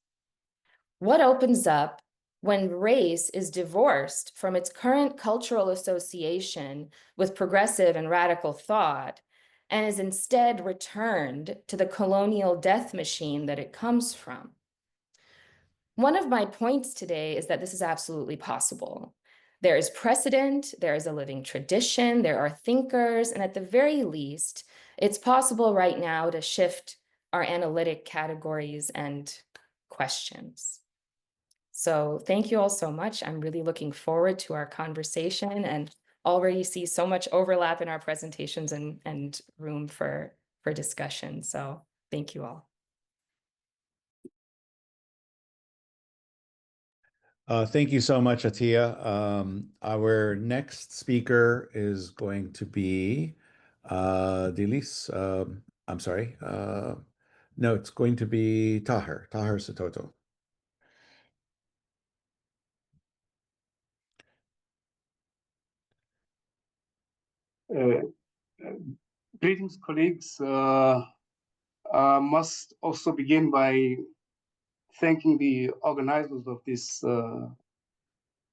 What opens up when race is divorced from its current cultural association with progressive and radical thought and is instead returned to the colonial death machine that it comes from? One of my points today is that this is absolutely possible. There is precedent, there is a living tradition, there are thinkers, and at the very least, it's possible right now to shift our analytic categories and questions. So thank you all so much. I'm really looking forward to our conversation and already see so much overlap in our presentations and room for discussion. So thank you all. Thank you so much, Atiya. Our next speaker is going to be Dilis. I'm sorry. No, it's going to be Tāhir Sitoto. Greetings, colleagues. Must also begin by thanking the organizers of this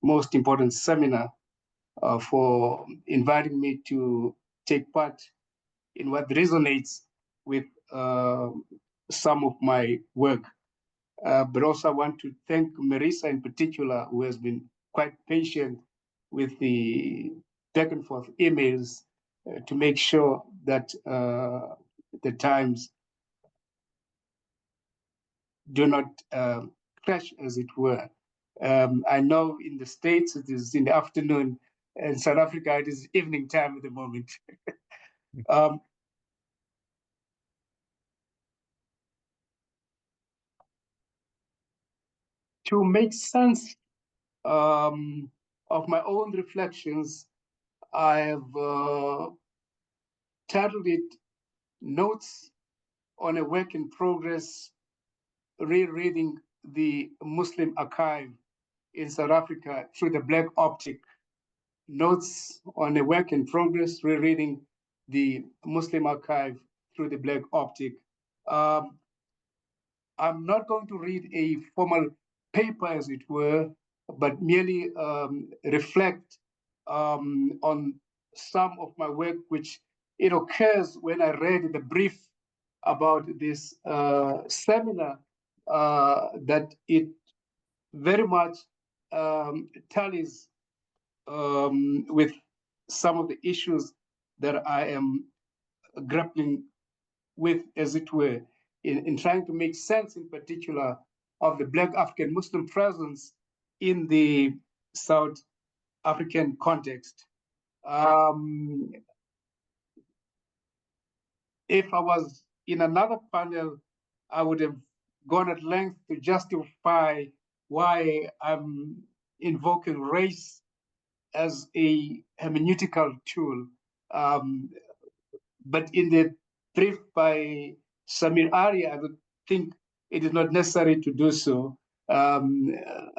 most important seminar for inviting me to take part in what resonates with some of my work. But also I want to thank Marisa in particular, who has been quite patient with the back and forth emails to make sure that the times do not clash, as it were. I know in the States it is in the afternoon, and South Africa it is evening time at the moment. To make sense of my own reflections, I have titled it Notes on a Work in Progress, Rereading the Muslim Archive in South Africa through the Black Optic. Notes on a Work in Progress, Rereading the Muslim Archive through the Black Optic. I'm not going to read a formal paper, as it were, but merely reflect on some of my work, which it occurs when I read the brief about this seminar, that it very much tallies with some of the issues that I am grappling with, as it were, in trying to make sense, in particular, of the Black African Muslim presence in the South African context. If I was in another panel, I would have gone at length to justify why I'm invoking race as a hermeneutical tool. But in the brief by Samir Arya, I would think it is not necessary to do so,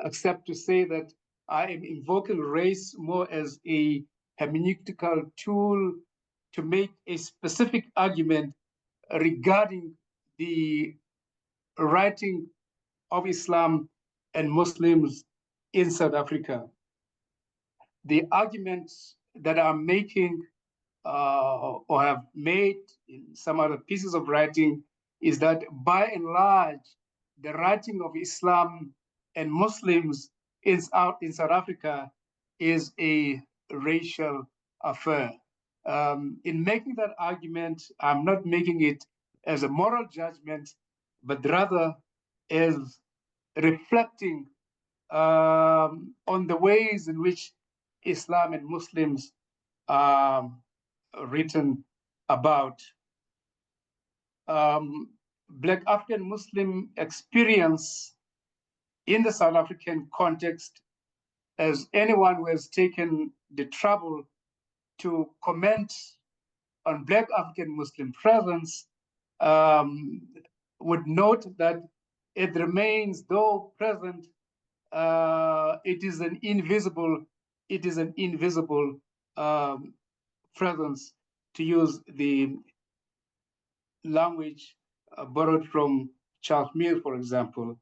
except to say that I am invoking race more as a hermeneutical tool to make a specific argument regarding the writing of Islam and Muslims in South Africa. The arguments that I'm making or have made in some other pieces of writing is that by and large, the writing of Islam and Muslims in South Africa is a racial affair. In making that argument, I'm not making it as a moral judgment, but rather as reflecting on the ways in which Islam and Muslims written about. Black African Muslim experience in the South African context, as anyone who has taken the trouble to comment on Black African Muslim presence would note that it remains, though present, it is an invisible presence, to use the language borrowed from Charles Mill, for example.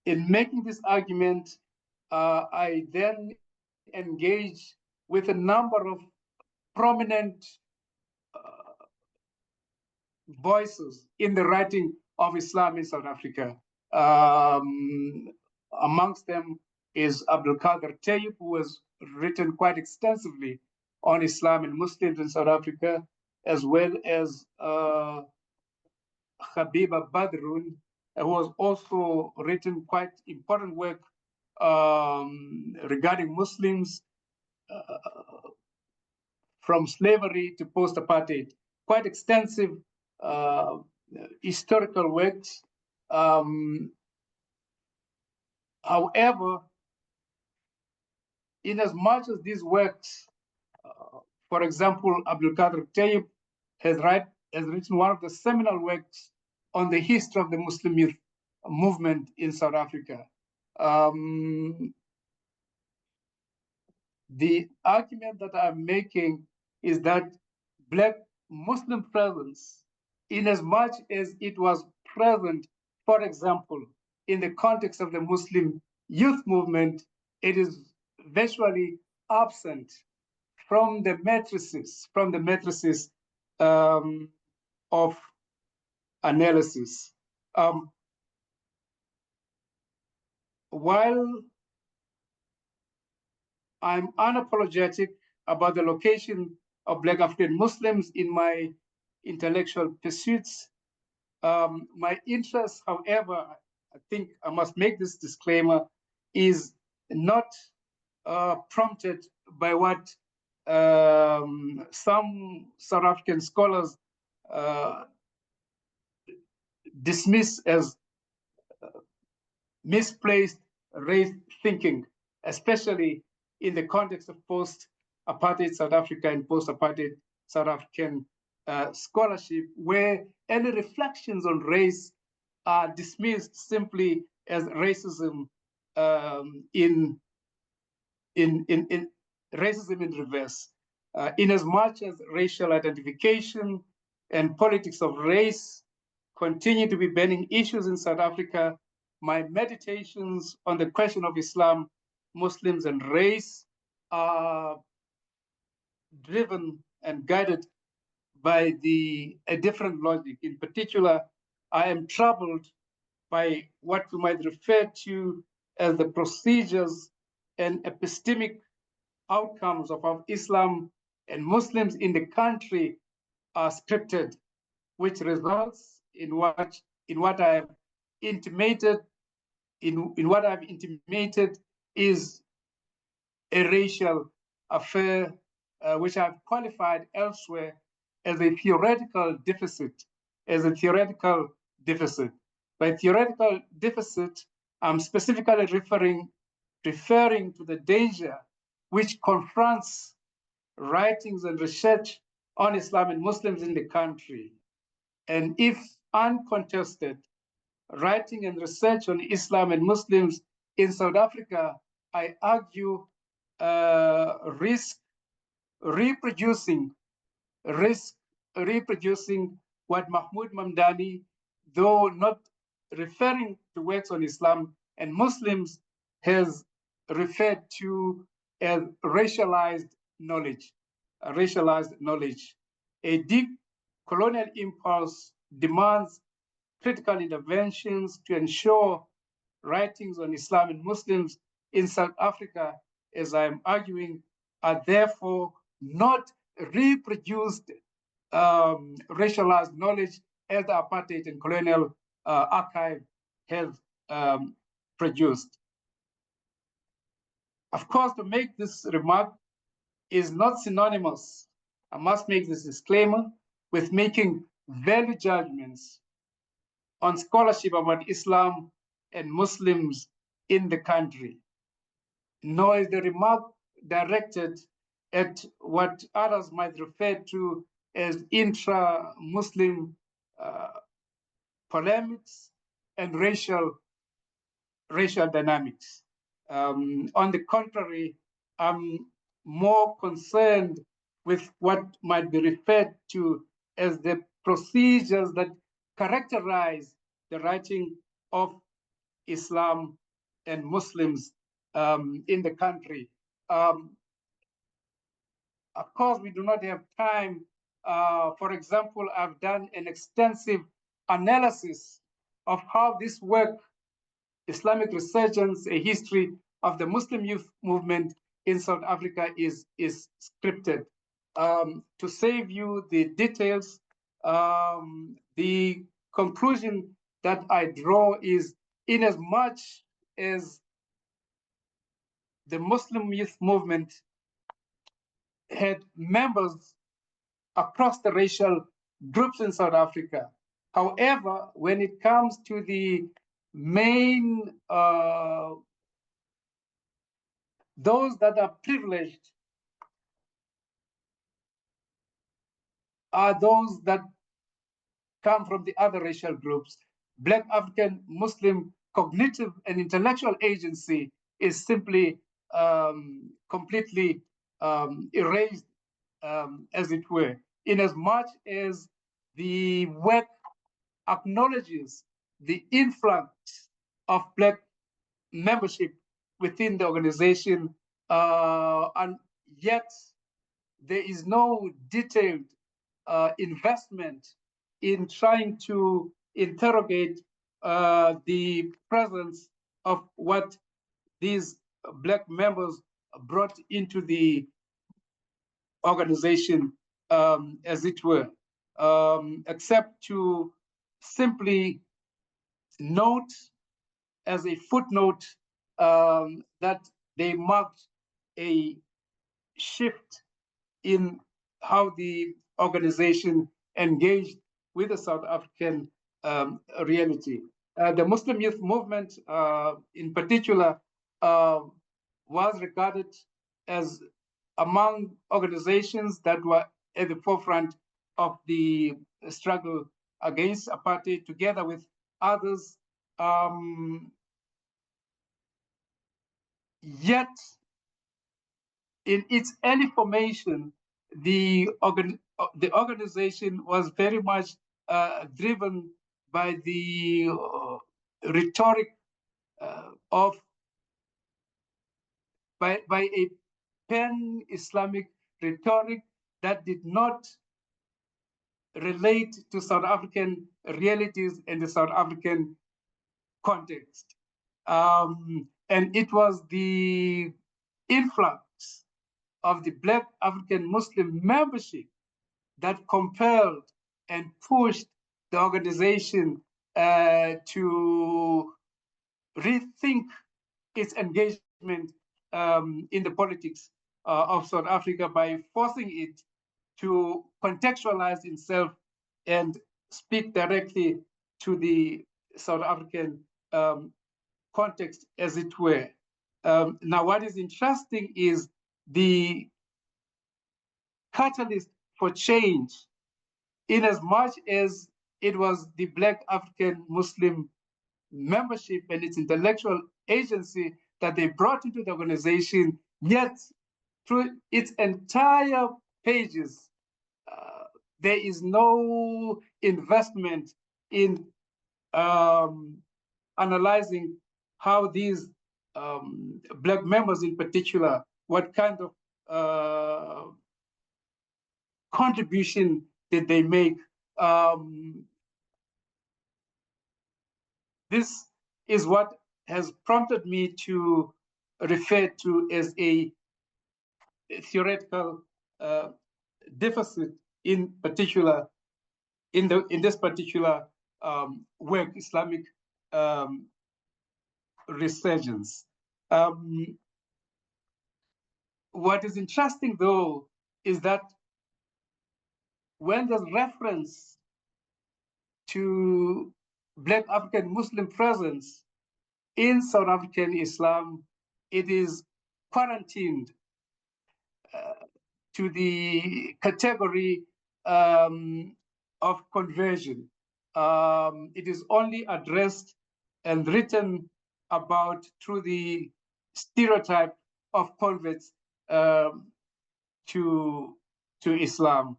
In making this argument, I then engage with a number of prominent voices in the writing of Islam in South Africa. Amongst them is Abdul Qadir Tayyib, who has written quite extensively on Islam and Muslims in South Africa, as well as Habiba Badrun, who has also written quite important work regarding Muslims from slavery to post-apartheid, quite extensive historical works. However, in as much as these works, for example, Abdul Qadir Tayyib has written one of the seminal works on the history of the Muslim youth movement in South Africa. The argument that I'm making is that Black Muslim presence, in as much as it was present, for example, in the context of the Muslim youth movement, it is virtually absent from the matrices of analysis. While I'm unapologetic about the location of Black African Muslims in my intellectual pursuits, my interest, however, I think I must make this disclaimer, is not prompted by what some South African scholars dismiss as misplaced race thinking, especially in the context of post-apartheid South Africa and post-apartheid South African scholarship, where any reflections on race are dismissed simply as racism in racism in reverse. In as much as racial identification and politics of race continue to be burning issues in South Africa, my meditations on the question of Islam, Muslims, and race are driven and guided by a different logic. In particular, I am troubled by what we might refer to as the procedures and epistemic outcomes of how Islam and Muslims in the country are scripted, which results in what I have intimated. In what I've intimated is a racial affair, which I've qualified elsewhere as a theoretical deficit. By theoretical deficit, I'm specifically referring to the danger which confronts writings and research on Islam and Muslims in the country. And if uncontested, writing and research on Islam and Muslims in South Africa, I argue, risk reproducing what Mahmoud Mamdani, though not referring to works on Islam and Muslims, has referred to as racialized knowledge. A deep colonial impulse demands critical interventions to ensure writings on Islam and Muslims in South Africa, as I am arguing, are therefore not reproduced racialized knowledge as the apartheid and colonial archive have produced. Of course, to make this remark is not synonymous, I must make this disclaimer, with making value judgments on scholarship about Islam and Muslims in the country, nor is the remark directed at what others might refer to as intra-Muslim polemics and racial dynamics. On the contrary, I'm more concerned with what might be referred to as the procedures that characterize the writing of Islam and Muslims in the country. Of course, we do not have time. For example, I've done an extensive analysis of how this work, Islamic Resurgence, a history of the Muslim youth movement in South Africa, is scripted. To save you the details, the conclusion that I draw is, in as much as the Muslim youth movement had members across the racial groups in South Africa. However, when it comes to the main, those that are privileged are those that come from the other racial groups. Black African Muslim cognitive and intellectual agency is simply completely erased, as it were, in as much as the work acknowledges the influx of Black membership within the organization, and yet there is no detailed investment in trying to interrogate the presence of what these Black members brought into the organization, as it were, except to simply note as a footnote that they marked a shift in how the organization engaged with the South African reality. The Muslim youth movement, in particular, was regarded as among organizations that were at the forefront of the struggle against apartheid, together with others. Yet, in its early formation, the organization was very much driven by the rhetoric of by a pan-Islamic rhetoric that did not relate to South African realities and the South African context. And it was the influx of the Black African Muslim membership that compelled and pushed the organization to rethink its engagement in the politics of South Africa by forcing it to contextualize itself and speak directly to the South African context, as it were. Now, what is interesting is the catalyst for change, in as much as it was the Black African Muslim membership and its intellectual agency that they brought into the organization, yet through its entire pages, there is no investment in analyzing how these Black members in particular, what kind of contribution did they make? This is what has prompted me to refer to as a theoretical deficit, in particular, in this particular work, Islamic resurgence. What is interesting, though, is that when there's reference to Black African Muslim presence in South African Islam, it is quarantined to the category of conversion. It is only addressed and written about through the stereotype of converts to Islam.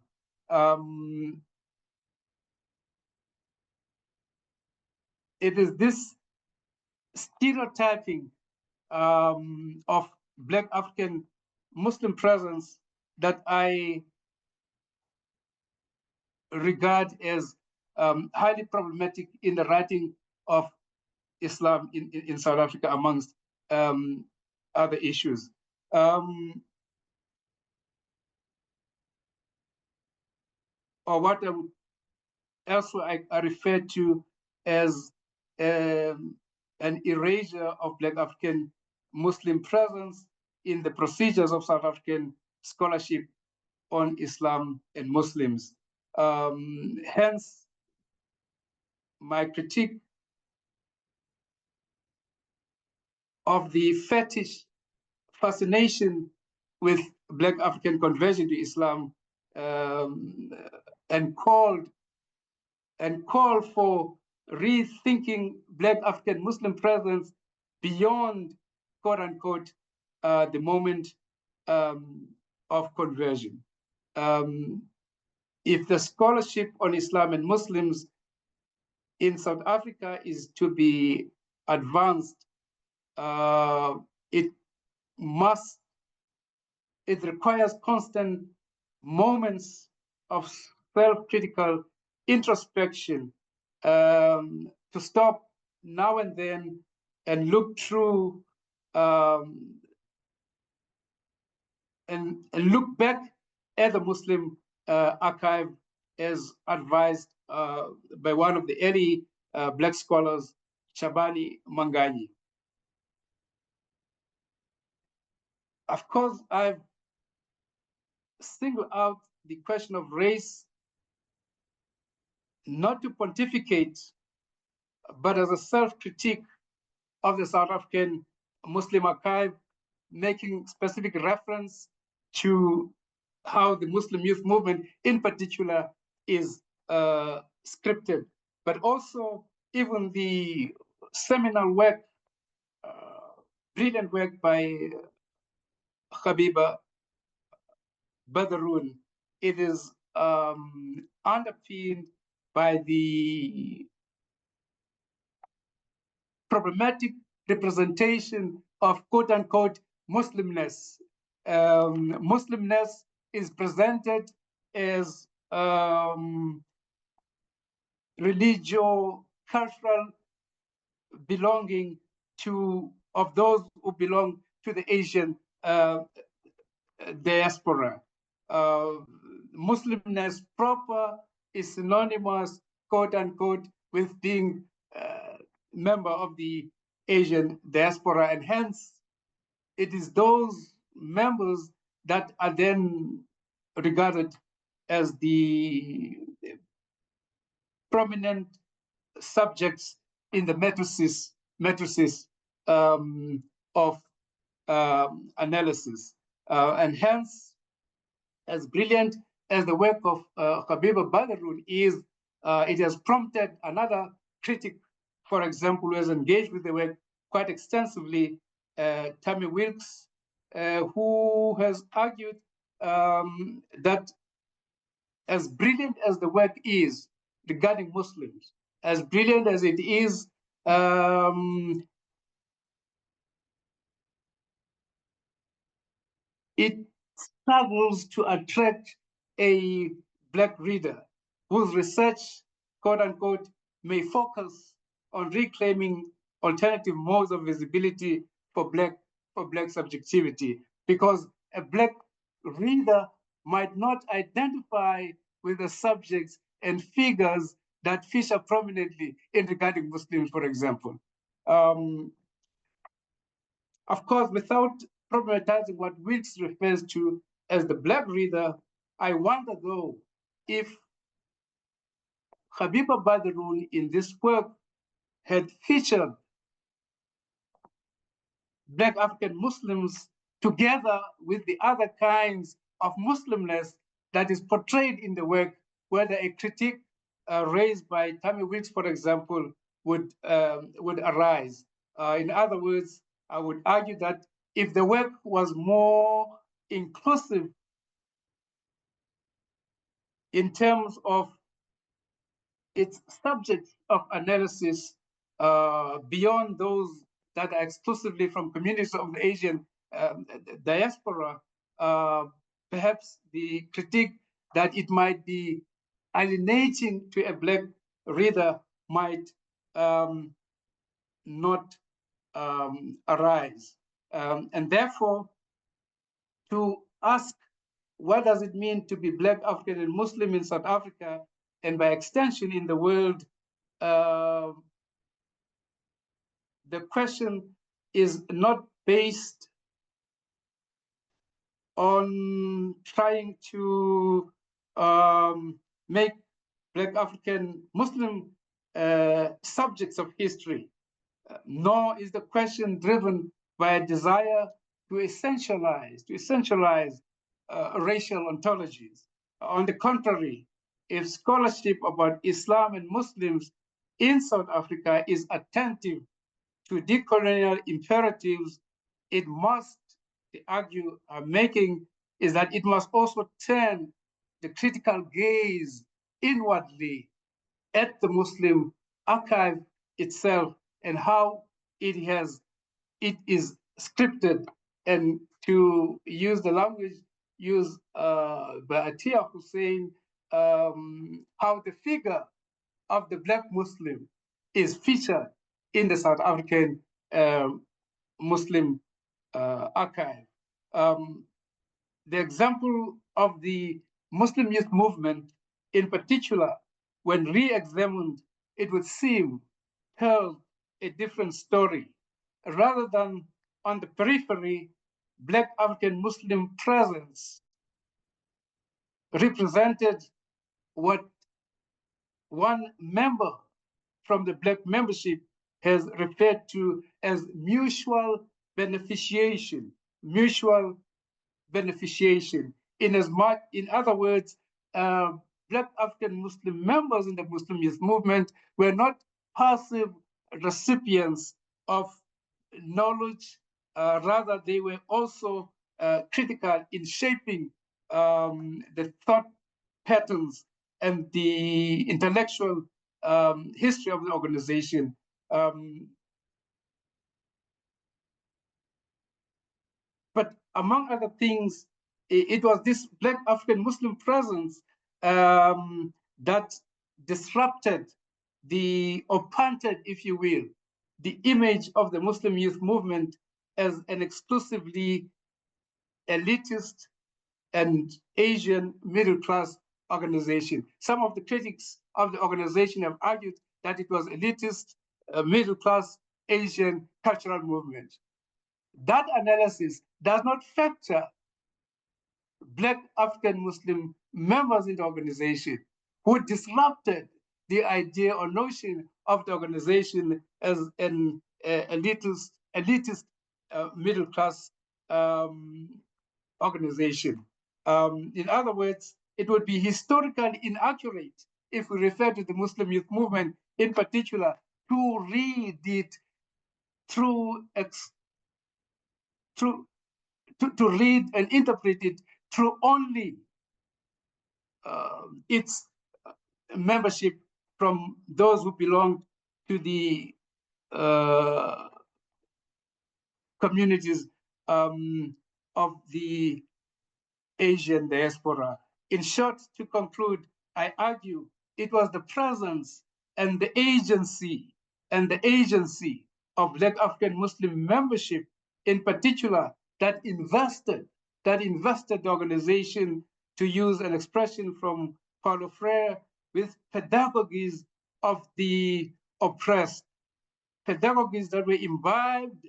It is this stereotyping of Black African Muslim presence that I regard as highly problematic in the writing of Islam in South Africa, amongst other issues. Or what I would elsewhere I refer to as an erasure of Black African Muslim presence in the procedures of South African scholarship on Islam and Muslims. Hence, my critique of the fetish fascination with Black African conversion to Islam, and call for rethinking Black African Muslim presence beyond, quote unquote, the moment of conversion. If the scholarship on Islam and Muslims in South Africa is to be advanced, it requires constant moments of self-critical introspection, to stop now and then and look through and look back at the Muslim archive as advised by one of the early Black scholars, Shabani Manganyi. Of course, I've singled out the question of race not to pontificate, but as a self-critique of the South African Muslim archive, making specific reference to how the Muslim youth movement in particular is scripted, but also even the seminal work, brilliant work by Habiba Badroun. It is underpinned by the problematic representation of quote-unquote Muslimness. Muslimness is presented as religio-cultural belonging of those who belong to the Asian diaspora. Muslimness proper is synonymous, quote-unquote, with being member of the Asian diaspora, and hence it is those members that are then regarded as the prominent subjects in the matrices of analysis. And hence, as brilliant as the work of Habiba Badroun is, it has prompted another critic, for example, who has engaged with the work quite extensively, Tammy Wilkes, who has argued that as brilliant as the work is regarding Muslims, as brilliant as it is, it struggles to attract a Black reader whose research, quote unquote, may focus on reclaiming alternative modes of visibility for Black subjectivity, because a Black reader might not identify with the subjects and figures that feature prominently in regarding Muslims, for example. Of course, without problematizing what Wilkes refers to as the Black reader, I wonder though if Habiba Badroun in this work had featured Black African Muslims together with the other kinds of Muslimness that is portrayed in the work, whether a critique raised by Tammy Wilkes, for example, would arise. In other words, I would argue that if the work was more inclusive in terms of its subjects of analysis, beyond those that are exclusively from communities of the Asian diaspora, perhaps the critique that it might be alienating to a Black reader might not arise. And therefore, to ask what does it mean to be Black, African, and Muslim in South Africa, and by extension in the world, the question is not based on trying to make Black African Muslim subjects of history, nor is the question driven by a desire to essentialize racial ontologies. On the contrary, if scholarship about Islam and Muslims in South Africa is attentive to decolonial imperatives, it must are making is that it must also turn the critical gaze inwardly at the Muslim archive itself and how it is scripted, and to use the language used by Tāhir Fuzile, how the figure of the Black Muslim is featured in the South African Muslim archive. The example of the Muslim youth movement in particular, when re-examined, it would seem tell a different story. Rather than on the periphery, Black African Muslim presence represented what one member from the Black membership has referred to as mutual beneficiation. In other words, Black African Muslim members in the Muslim youth movement were not passive recipients of knowledge, rather they were also critical in shaping the thought patterns and the intellectual history of the organization. But among other things, it was this Black African Muslim presence that disrupted or punted, if you will, the image of the Muslim youth movement as an exclusively elitist and Asian middle-class organization. Some of the critics of the organization have argued that it was elitist, middle-class Asian cultural movement. That analysis does not factor Black African Muslim members in the organization who disrupted the idea or notion of the organization as an elitist middle-class organization. In other words, it would be historically inaccurate if we refer to the Muslim youth movement in particular to read it to read and interpret it through only its membership from those who belong to the communities of the Asian diaspora. In short, to conclude, I argue it was the presence and the agency of Black African Muslim membership in particular that invested the organization, to use an expression from Paulo Freire, with pedagogies of the oppressed, pedagogies that were imbibed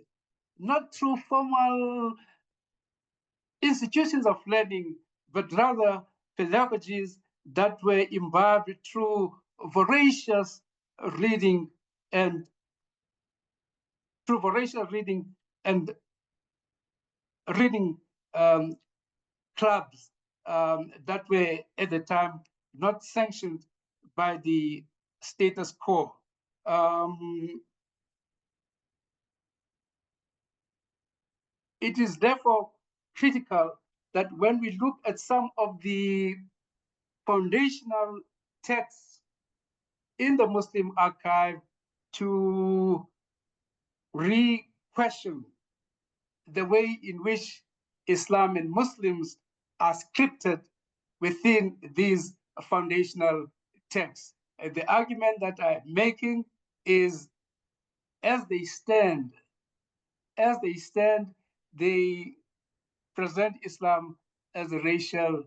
not through formal institutions of learning, but rather pedagogies that were imbibed through voracious reading and reading clubs that were at the time not sanctioned by the status quo. It is therefore critical that when we look at some of the foundational texts in the Muslim archive, to re-question the way in which Islam and Muslims are scripted within these foundational texts. And the argument that I'm making is, as they stand, they present Islam as a racial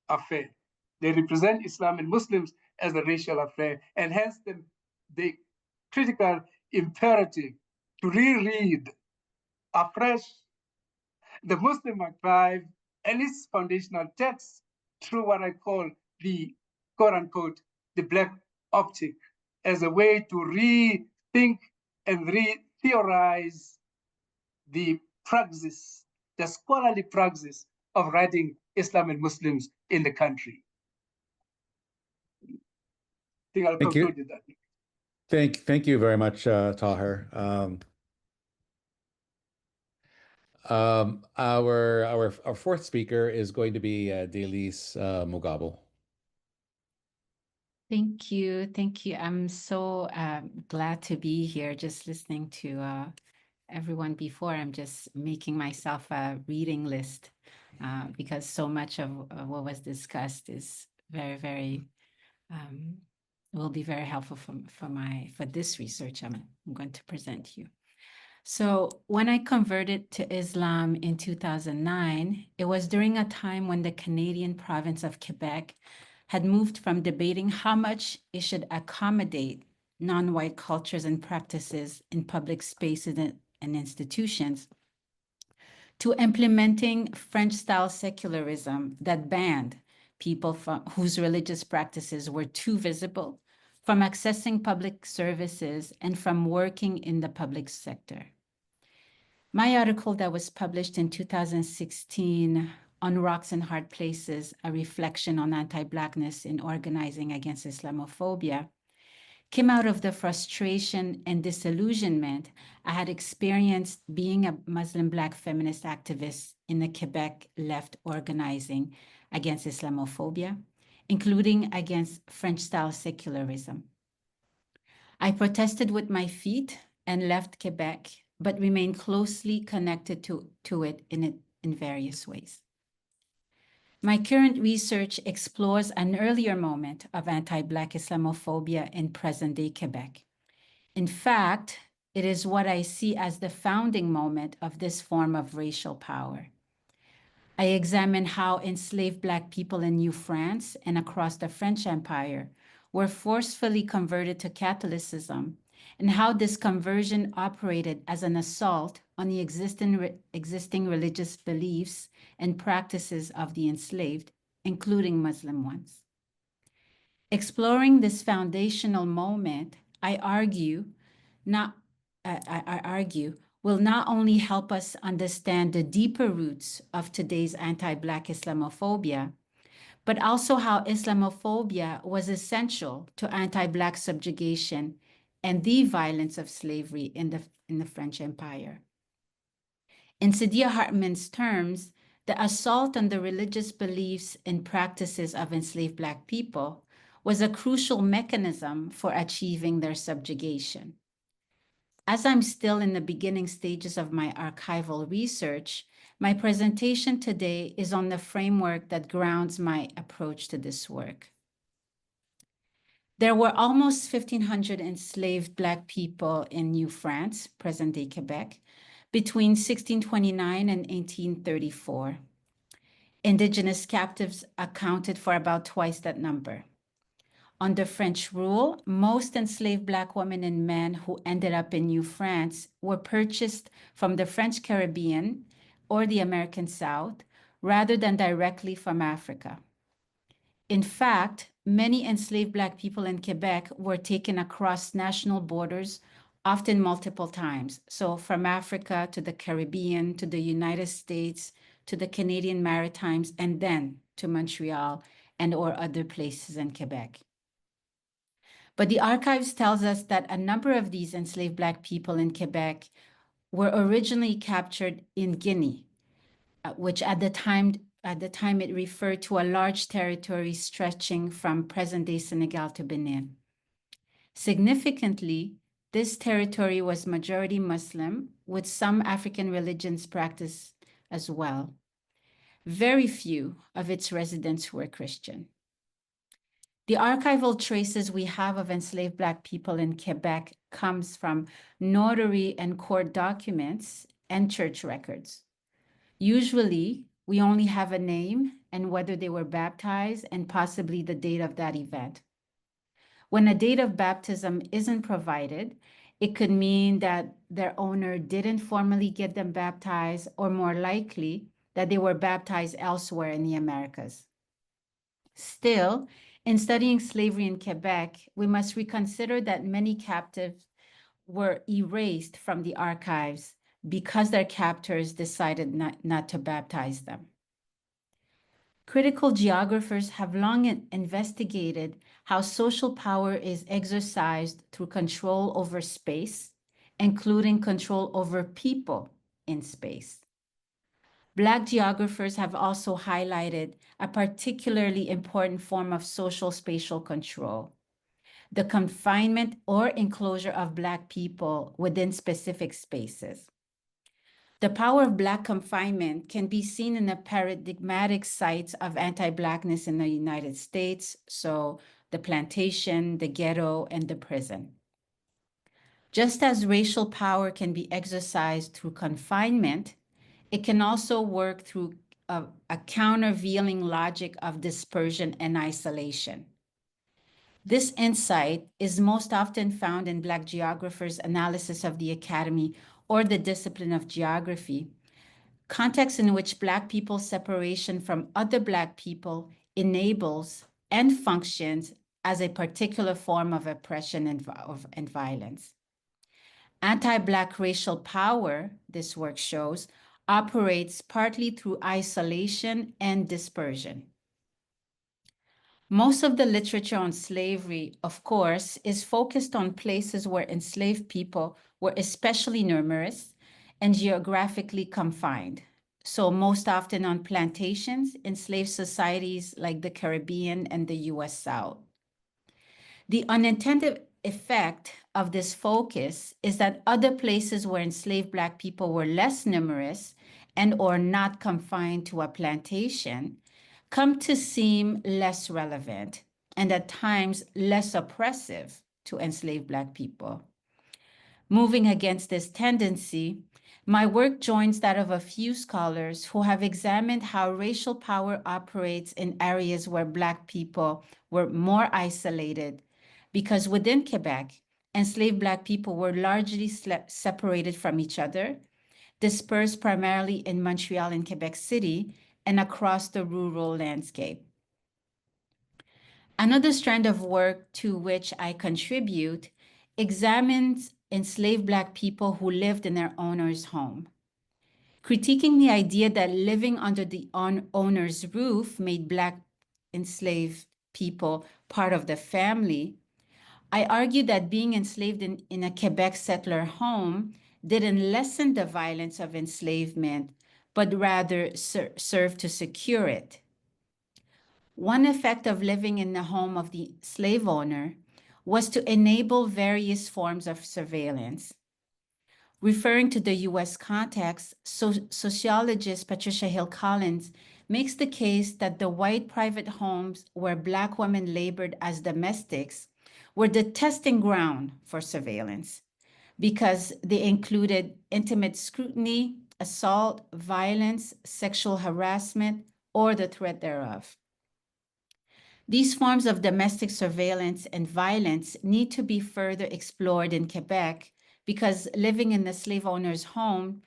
affair. They represent Islam and Muslims as a racial affair, and hence the critical imperative to reread afresh the Muslim archive and its foundational texts through what I call the quote-unquote the Black optic, as a way to rethink and re-theorize the praxis, the scholarly praxis of writing Islam and Muslims in the country. I think I'll conclude with that. Thank you very much, Tahir. Our fourth speaker is going to be Delis Mugabo. Thank you. Thank you. I'm so glad to be here, just listening to everyone before. I'm just making myself a reading list because so much of what was discussed is very, very, will be very helpful for this research I'm going to present you. So when I converted to Islam in 2009, it was during a time when the Canadian province of Quebec had moved from debating how much it should accommodate non-white cultures and practices in public spaces and institutions to implementing French-style secularism that banned people whose religious practices were too visible from accessing public services and from working in the public sector. My article that was published in 2016 on Rocks and Hard Places, a reflection on anti-Blackness in organizing against Islamophobia, came out of the frustration and disillusionment I had experienced being a Muslim Black feminist activist in the Quebec left organizing against Islamophobia, including against French-style secularism. I protested with my feet and left Quebec, but remained closely connected to it in various ways. My current research explores an earlier moment of anti-Black Islamophobia in present-day Quebec. In fact, it is what I see as the founding moment of this form of racial power. I examine how enslaved Black people in New France and across the French Empire were forcefully converted to Catholicism, and how this conversion operated as an assault on the existing religious beliefs and practices of the enslaved, including Muslim ones. Exploring this foundational moment, I argue, will not only help us understand the deeper roots of today's anti-Black Islamophobia, but also how Islamophobia was essential to anti-Black subjugation and the violence of slavery in the French Empire. In Saidiya Hartman's terms, the assault on the religious beliefs and practices of enslaved Black people was a crucial mechanism for achieving their subjugation. As I'm still in the beginning stages of my archival research, my presentation today is on the framework that grounds my approach to this work. There were almost 1,500 enslaved Black people in New France, present-day Quebec, between 1629 and 1834. Indigenous captives accounted for about twice that number. Under French rule, most enslaved Black women and men who ended up in New France were purchased from the French Caribbean or the American South, rather than directly from Africa. In fact, many enslaved Black people in Quebec were taken across national borders, often multiple times. So from Africa to the Caribbean, to the United States, to the Canadian Maritimes, and then to Montreal and or other places in Quebec. But the archives tells us that a number of these enslaved Black people in Quebec were originally captured in Guinea, which at the time it referred to a large territory stretching from present-day Senegal to Benin. Significantly, this territory was majority Muslim, with some African religions practiced as well. Very few of its residents were Christian. The archival traces we have of enslaved Black people in Quebec comes from notary and court documents and church records. Usually, we only have a name and whether they were baptized and possibly the date of that event. When a date of baptism isn't provided, it could mean that their owner didn't formally get them baptized, or more likely, that they were baptized elsewhere in the Americas. Still, in studying slavery in Quebec, we must reconsider that many captives were erased from the archives because their captors decided not to baptize them. Critical geographers have long investigated how social power is exercised through control over space, including control over people in space. Black geographers have also highlighted a particularly important form of social spatial control: the confinement or enclosure of Black people within specific spaces. The power of Black confinement can be seen in the paradigmatic sites of anti-Blackness in the United States, so the plantation, the ghetto, and the prison. Just as racial power can be exercised through confinement, it can also work through a countervailing logic of dispersion and isolation. This insight is most often found in Black geographers' analysis of the academy or the discipline of geography, contexts in which Black people's separation from other Black people enables and functions as a particular form of oppression and violence. Anti-Black racial power, this work shows, operates partly through isolation and dispersion. Most of the literature on slavery, of course, is focused on places where enslaved people were especially numerous and geographically confined. So most often on plantations in slave societies like the Caribbean and the US South. The unintended effect of this focus is that other places where enslaved Black people were less numerous and or not confined to a plantation come to seem less relevant and at times less oppressive to enslaved Black people. Moving against this tendency, my work joins that of a few scholars who have examined how racial power operates in areas where Black people were more isolated, because within Quebec, enslaved Black people were largely separated from each other, dispersed primarily in Montreal and Quebec City, and across the rural landscape. Another strand of work to which I contribute examines enslaved Black people who lived in their owner's home. Critiquing the idea that living under the owner's roof made Black enslaved people part of the family, I argue that being enslaved in a Quebec settler home didn't lessen the violence of enslavement, but rather served to secure it. One effect of living in the home of the slave owner was to enable various forms of surveillance. Referring to the US context, sociologist Patricia Hill Collins makes the case that the white private homes where Black women labored as domestics were the testing ground for surveillance because they included intimate scrutiny, assault, violence, sexual harassment, or the threat thereof. These forms of domestic surveillance and violence need to be further explored in Quebec because living in the slave owner's home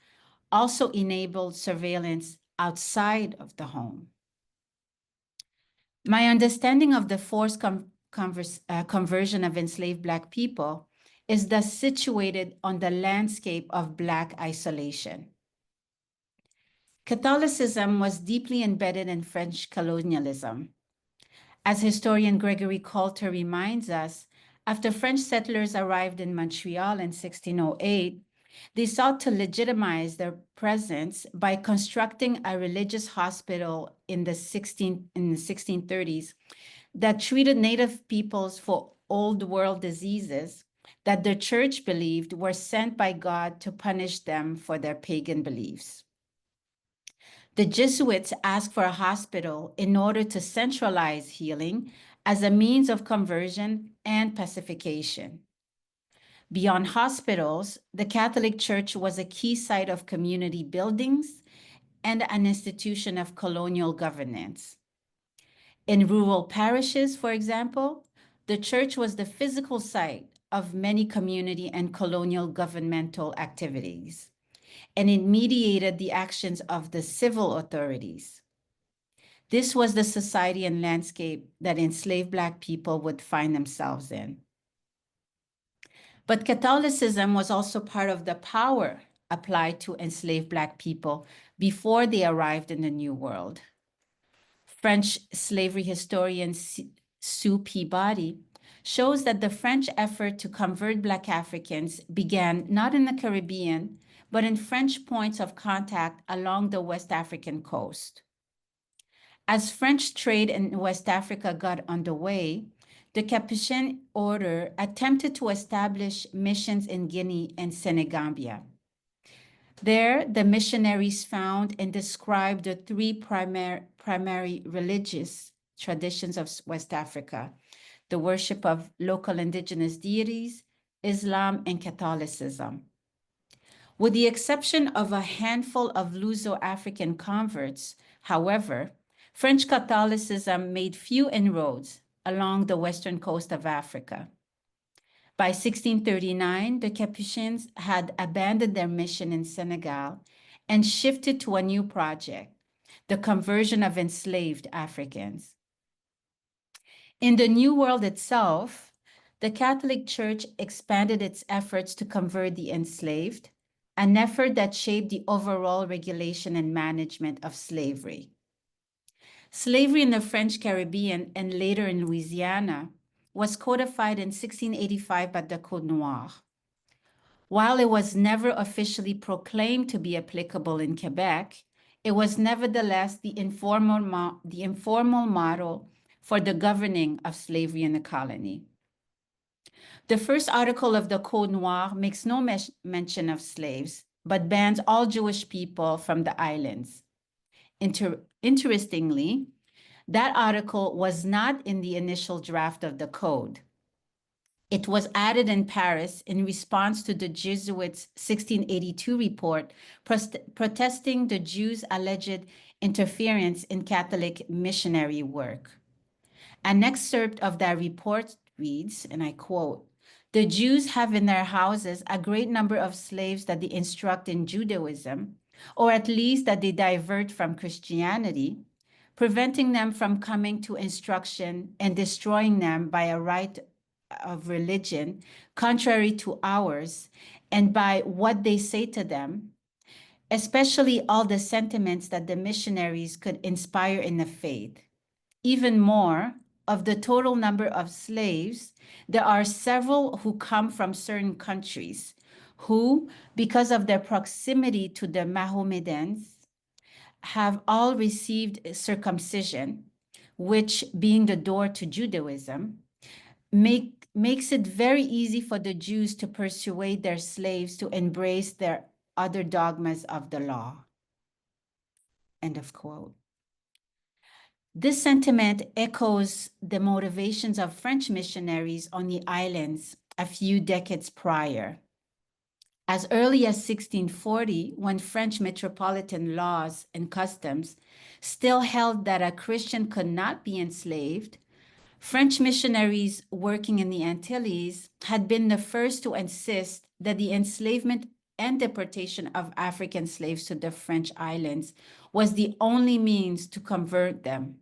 also enabled surveillance outside of the home. My understanding of the forced conversion of enslaved Black people is thus situated on the landscape of Black isolation. Catholicism was deeply embedded in French colonialism. As historian Gregory Coulter reminds us, after French settlers arrived in Montreal in 1608, they sought to legitimize their presence by constructing a religious hospital in the 1630s that treated Native peoples for old world diseases that the church believed were sent by God to punish them for their pagan beliefs. The Jesuits asked for a hospital in order to centralize healing as a means of conversion and pacification. Beyond hospitals, the Catholic Church was a key site of community buildings and an institution of colonial governance. In rural parishes, for example, the church was the physical site of many community and colonial governmental activities, and it mediated the actions of the civil authorities. This was the society and landscape that enslaved Black people would find themselves in. But Catholicism was also part of the power applied to enslaved Black people before they arrived in the New World. French slavery historian Sue Peabody shows that the French effort to convert Black Africans began not in the Caribbean, but in French points of contact along the West African coast. As French trade in West Africa got underway, the Capuchin order attempted to establish missions in Guinea and Senegambia. There, the missionaries found and described the three primary religious traditions of West Africa: the worship of local indigenous deities, Islam, and Catholicism. With the exception of a handful of Luso-African converts, however, French Catholicism made few inroads along the western coast of Africa. By 1639, the Capuchins had abandoned their mission in Senegal and shifted to a new project, the conversion of enslaved Africans. In the New World itself, the Catholic Church expanded its efforts to convert the enslaved, an effort that shaped the overall regulation and management of slavery. Slavery in the French Caribbean and later in Louisiana was codified in 1685 by the Code Noir. While it was never officially proclaimed to be applicable in Quebec, it was nevertheless the informal model for the governing of slavery in the colony. The first article of the Code Noir makes no mention of slaves, but bans all Jewish people from the islands. Interestingly, that article was not in the initial draft of the code. It was added in Paris in response to the Jesuits' 1682 report protesting the Jews' alleged interference in Catholic missionary work. An excerpt of that report reads, and I quote, "The Jews have in their houses a great number of slaves that they instruct in Judaism, or at least that they divert from Christianity, preventing them from coming to instruction and destroying them by a right of religion contrary to ours, and by what they say to them, especially all the sentiments that the missionaries could inspire in the faith. Even more, of the total number of slaves, there are several who come from certain countries, who, because of their proximity to the Mohammedans, have all received circumcision, which, being the door to Judaism, makes it very easy for the Jews to persuade their slaves to embrace their other dogmas of the law." End of quote. This sentiment echoes the motivations of French missionaries on the islands a few decades prior. As early as 1640, when French metropolitan laws and customs still held that a Christian could not be enslaved, French missionaries working in the Antilles had been the first to insist that the enslavement and deportation of African slaves to the French islands was the only means to convert them.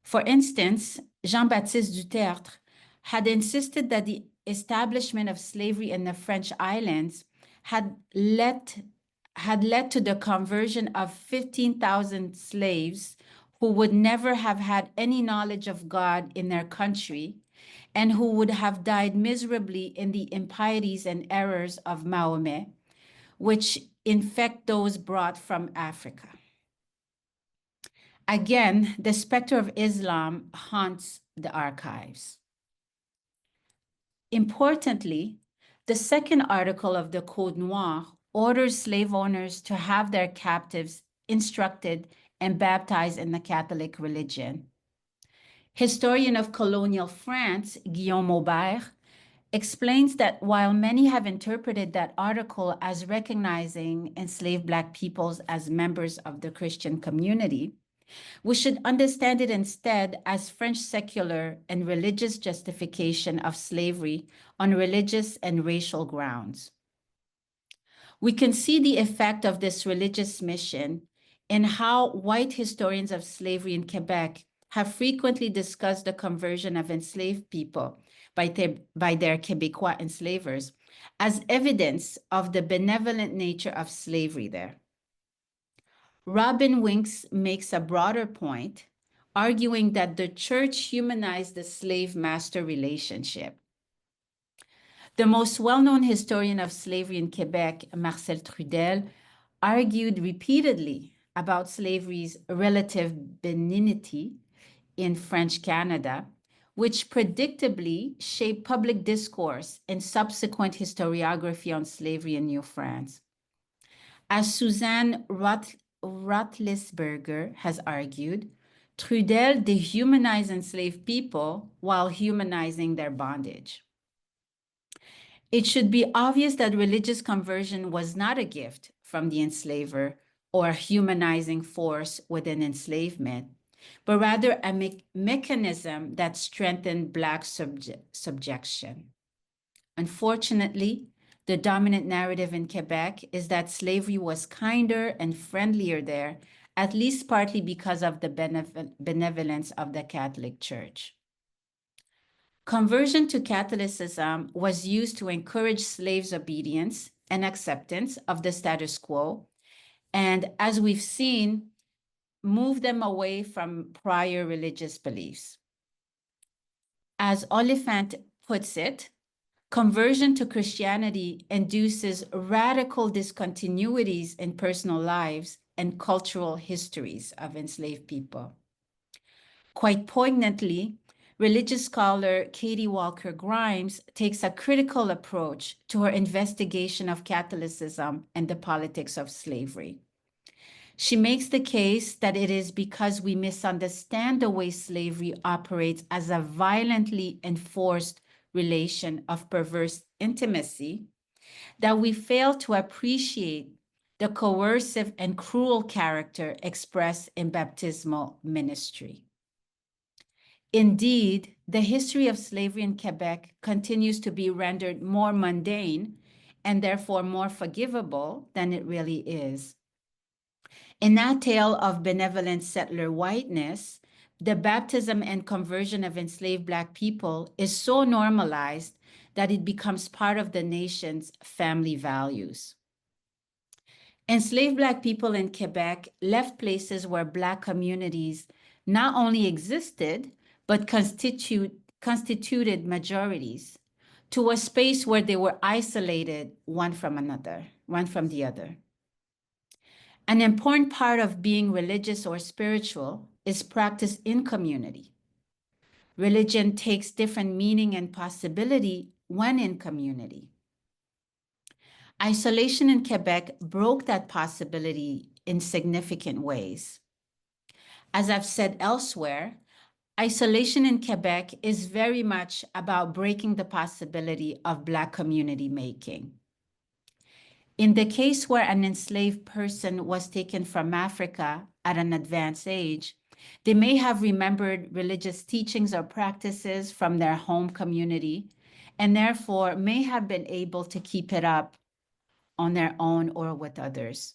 For instance, Jean-Baptiste Dutertre had insisted that the establishment of slavery in the French islands had led to the conversion of 15,000 slaves who would never have had any knowledge of God in their country and who would have died miserably in the impieties and errors of Mahomet, which infect those brought from Africa. Again, the specter of Islam haunts the archives. Importantly, the second article of the Code Noir orders slave owners to have their captives instructed and baptized in the Catholic religion. Historian of colonial France, Guillaume Aubert, explains that while many have interpreted that article as recognizing enslaved Black peoples as members of the Christian community, we should understand it instead as French secular and religious justification of slavery on religious and racial grounds. We can see the effect of this religious mission in how white historians of slavery in Quebec have frequently discussed the conversion of enslaved people by their Quebecois enslavers as evidence of the benevolent nature of slavery there. Robin Winks makes a broader point, arguing that the church humanized the slave-master relationship. The most well-known historian of slavery in Quebec, Marcel Trudel, argued repeatedly about slavery's relative benignity in French Canada, which predictably shaped public discourse and subsequent historiography on slavery in New France. As Suzanne Roethlisberger has argued, Trudel dehumanized enslaved people while humanizing their bondage. It should be obvious that religious conversion was not a gift from the enslaver or a humanizing force within enslavement, but rather a mechanism that strengthened Black subjection. Unfortunately, the dominant narrative in Quebec is that slavery was kinder and friendlier there, at least partly because of the benevolence of the Catholic Church. Conversion to Catholicism was used to encourage slaves' obedience and acceptance of the status quo, and as we've seen, move them away from prior religious beliefs. As Oliphant puts it, conversion to Christianity induces radical discontinuities in personal lives and cultural histories of enslaved people. Quite poignantly, religious scholar Katie Walker Grimes takes a critical approach to her investigation of Catholicism and the politics of slavery. She makes the case that it is because we misunderstand the way slavery operates as a violently enforced relation of perverse intimacy that we fail to appreciate the coercive and cruel character expressed in baptismal ministry. Indeed, the history of slavery in Quebec continues to be rendered more mundane and therefore more forgivable than it really is. In that tale of benevolent settler whiteness, the baptism and conversion of enslaved Black people is so normalized that it becomes part of the nation's family values. Enslaved Black people in Quebec left places where Black communities not only existed, but constituted majorities, to a space where they were isolated one from the other. An important part of being religious or spiritual is practiced in community. Religion takes different meaning and possibility when in community. Isolation in Quebec broke that possibility in significant ways. As I've said elsewhere, isolation in Quebec is very much about breaking the possibility of Black community making. In the case where an enslaved person was taken from Africa at an advanced age, they may have remembered religious teachings or practices from their home community, and therefore may have been able to keep it up on their own or with others.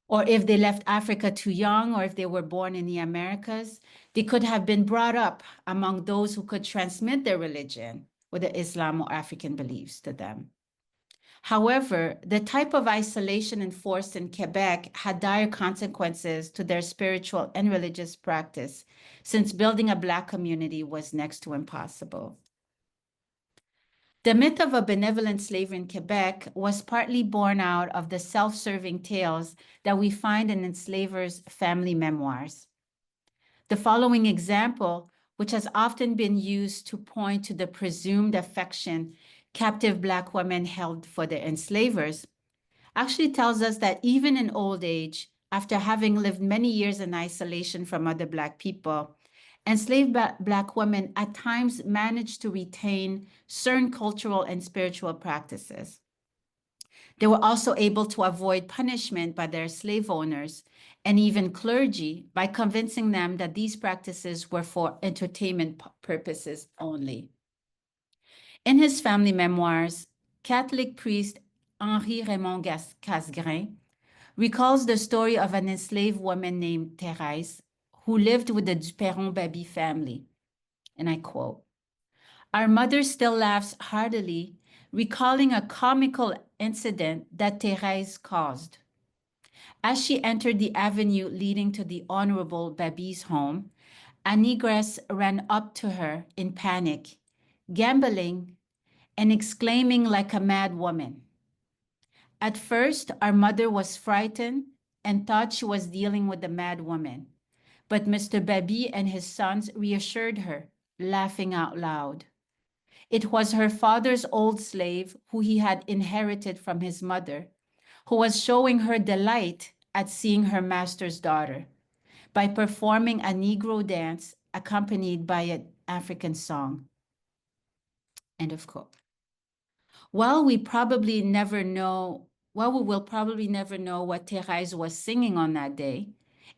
Or if they left Africa too young, or if they were born in the Americas, they could have been brought up among those who could transmit their religion, whether Islam or African beliefs, to them. However, the type of isolation enforced in Quebec had dire consequences to their spiritual and religious practice, since building a Black community was next to impossible. The myth of a benevolent slavery in Quebec was partly born out of the self-serving tales that we find in enslavers' family memoirs. The following example, which has often been used to point to the presumed affection captive Black women held for their enslavers, actually tells us that even in old age, after having lived many years in isolation from other Black people, enslaved Black women at times managed to retain certain cultural and spiritual practices. They were also able to avoid punishment by their slave owners and even clergy by convincing them that these practices were for entertainment purposes only. In his family memoirs, Catholic priest Henri Raymond Casgrain recalls the story of an enslaved woman named Thérèse who lived with the Duperron-Baby family. And I quote, "Our mother still laughs heartily, recalling a comical incident that Thérèse caused. As she entered the avenue leading to the Honorable Baby's home, a negress ran up to her in panic, gambolling, and exclaiming like a mad woman. At first, our mother was frightened and thought she was dealing with a mad woman. But Mr. Baby and his sons reassured her, laughing out loud. It was her father's old slave, who he had inherited from his mother, who was showing her delight at seeing her master's daughter by performing a Negro dance accompanied by an African song. End of quote. While we will probably never know what Thérèse was singing on that day,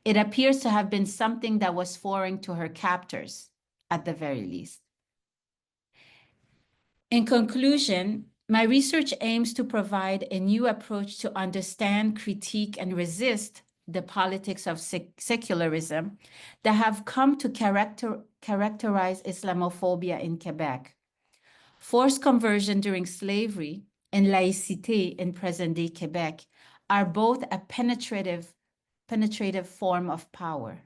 it appears to have been something that was foreign to her captors, at the very least. In conclusion, my research aims to provide a new approach to understand, critique, and resist the politics of secularism that have come to characterize Islamophobia in Quebec. Forced conversion during slavery and laïcité in present-day Quebec are both a penetrative form of power.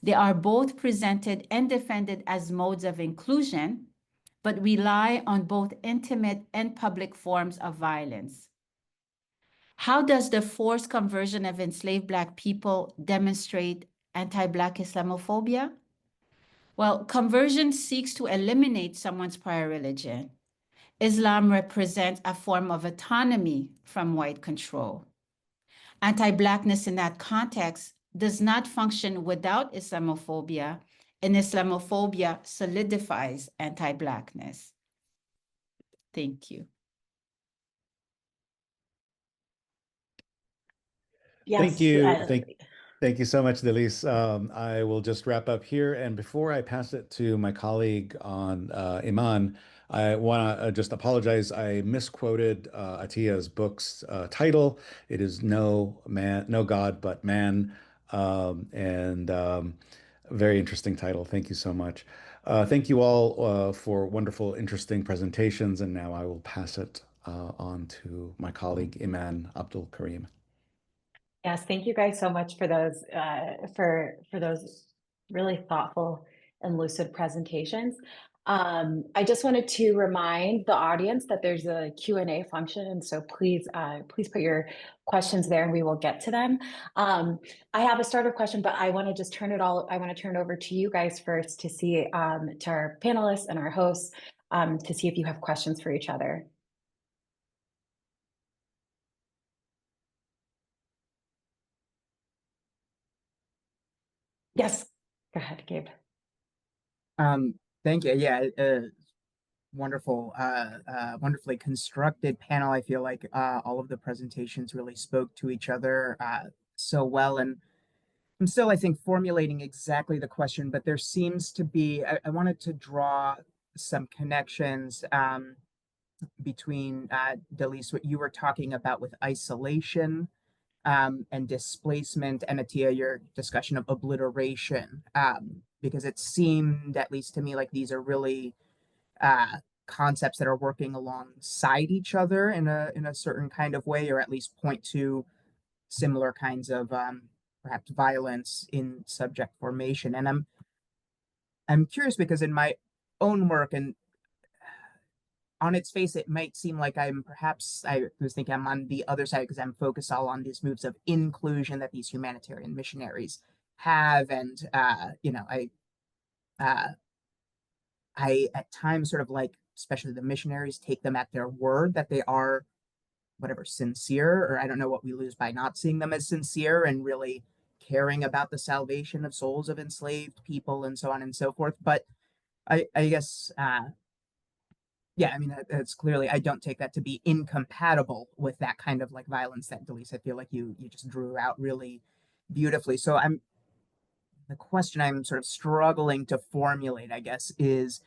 They are both presented and defended as modes of inclusion, but rely on both intimate and public forms of violence. How does the forced conversion of enslaved Black people demonstrate anti-Black Islamophobia? Well, conversion seeks to eliminate someone's prior religion. Islam represents a form of autonomy from white control. Anti-Blackness in that context does not function without Islamophobia, and Islamophobia solidifies anti-Blackness. Thank you. Yes, Thank you. Thank you so much, Delise. I will just wrap up here. And before I pass it to my colleague on Imam, I want to just apologize. I misquoted Atiya's book's title. It is No God But Man. Very interesting title. Thank you so much. Thank you all for wonderful, interesting presentations. And now I will pass it on to my colleague, Imam Abdul Karim. Yes, thank you guys so much for those really thoughtful and lucid presentations. I just wanted to remind the audience that there's a Q&A function, and so please put your questions there and we will get to them. I have a starter question, but I want to just turn it over to you guys first to see to our panelists and our hosts to see if you have questions for each other. Yes, go ahead, Gabe. Thank you. Yeah, wonderful, wonderfully constructed panel. I feel like all of the presentations really spoke to each other so well. And I'm still, I think, formulating exactly the question, but there seems to be, I wanted to draw some connections between, Delise, what you were talking about with isolation and displacement, and Atiya, your discussion of obliteration, because it seemed, at least to me, like these are really concepts that are working alongside each other in a certain kind of way, or at least point to similar kinds of perhaps violence in subject formation. And I'm curious because in my own work, and on its face, it might seem like I was thinking I'm on the other side because I'm focused all on these moves of inclusion that these humanitarian missionaries have. And, I at times sort of like, especially the missionaries, take them at their word that they are whatever, sincere, or I don't know what we lose by not seeing them as sincere and really caring about the salvation of souls of enslaved people and so on and so forth. But I guess, yeah, I mean, that's clearly, I don't take that to be incompatible with that kind of like violence that, Delise, I feel like you just drew out really beautifully. So the question I'm sort of struggling to formulate, I guess, is,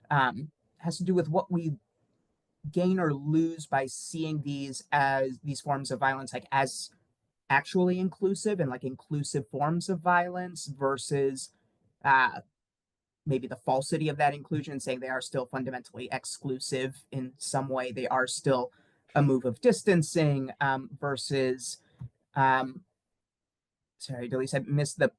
has to do with what we gain or lose by seeing these forms of violence like as actually inclusive and like inclusive forms of violence versus maybe the falsity of that inclusion, saying they are still fundamentally exclusive in some way. They are still a move of distancing versus, sorry, Delise, I missed the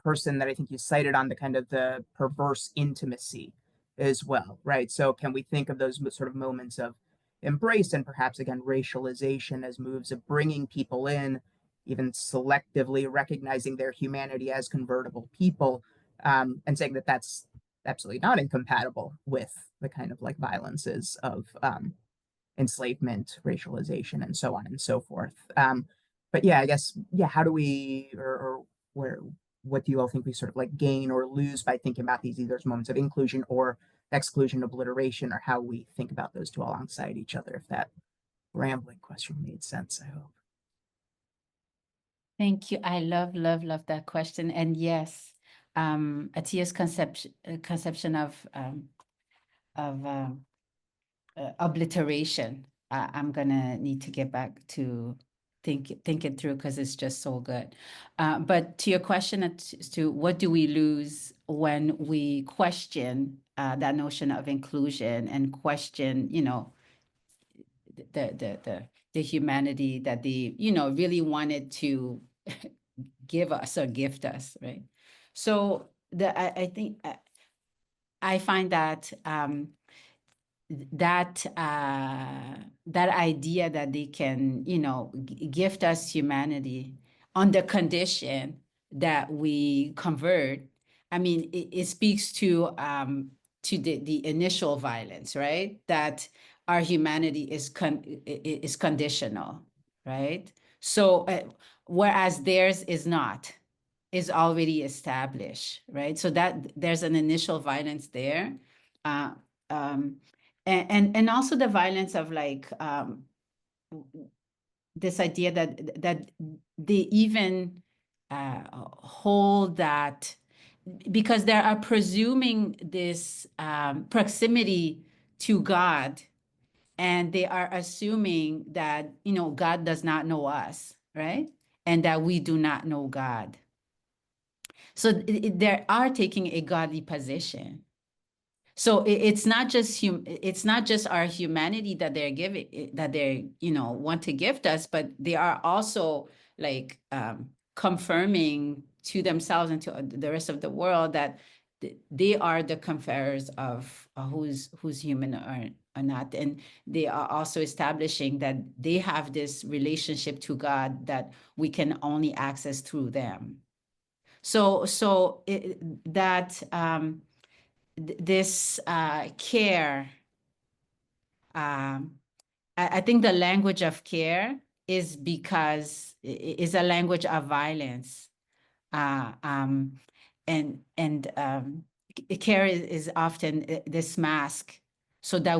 person that I think you cited on the kind of the perverse intimacy as well, right? So can we think of those sort of moments of embrace and perhaps again racialization as moves of bringing people in, even selectively recognizing their humanity as convertible people, and saying that that's absolutely not incompatible with the kind of like violences of enslavement, racialization, and so on and so forth. But yeah, I guess, yeah, how do we, or where, what do you all think we sort of like gain or lose by thinking about these either as moments of inclusion or exclusion, obliteration, or how we think about those two alongside each other? If that rambling question made sense, I hope. Thank you. I love, love, love that question. And yes, Atiya's conception of obliteration. I'm gonna need to get back to think it through because it's just so good. But to your question as to what do we lose when we question that notion of inclusion and question, you know, the humanity that they, you know, really wanted to give us or gift us, right? So I think I find that that idea that they can, you know, gift us humanity on the condition that we convert. I mean, it speaks to the initial violence, right? That our humanity is conditional, right? So whereas theirs is not, is already established, right? So that there's an initial violence there. And also the violence of like this idea that they even hold that because they are presuming this proximity to God, and they are assuming that, you know, God does not know us, right? And that we do not know God. So they are taking a godly position. So it's not just our humanity that they're giving, that they, you know, want to gift us, but they are also like confirming to themselves and to the rest of the world that they are the conferers of who's human or not, and they are also establishing that they have this relationship to God that we can only access through them. So this care, I think the language of care is because is a language of violence, and care is often this mask so that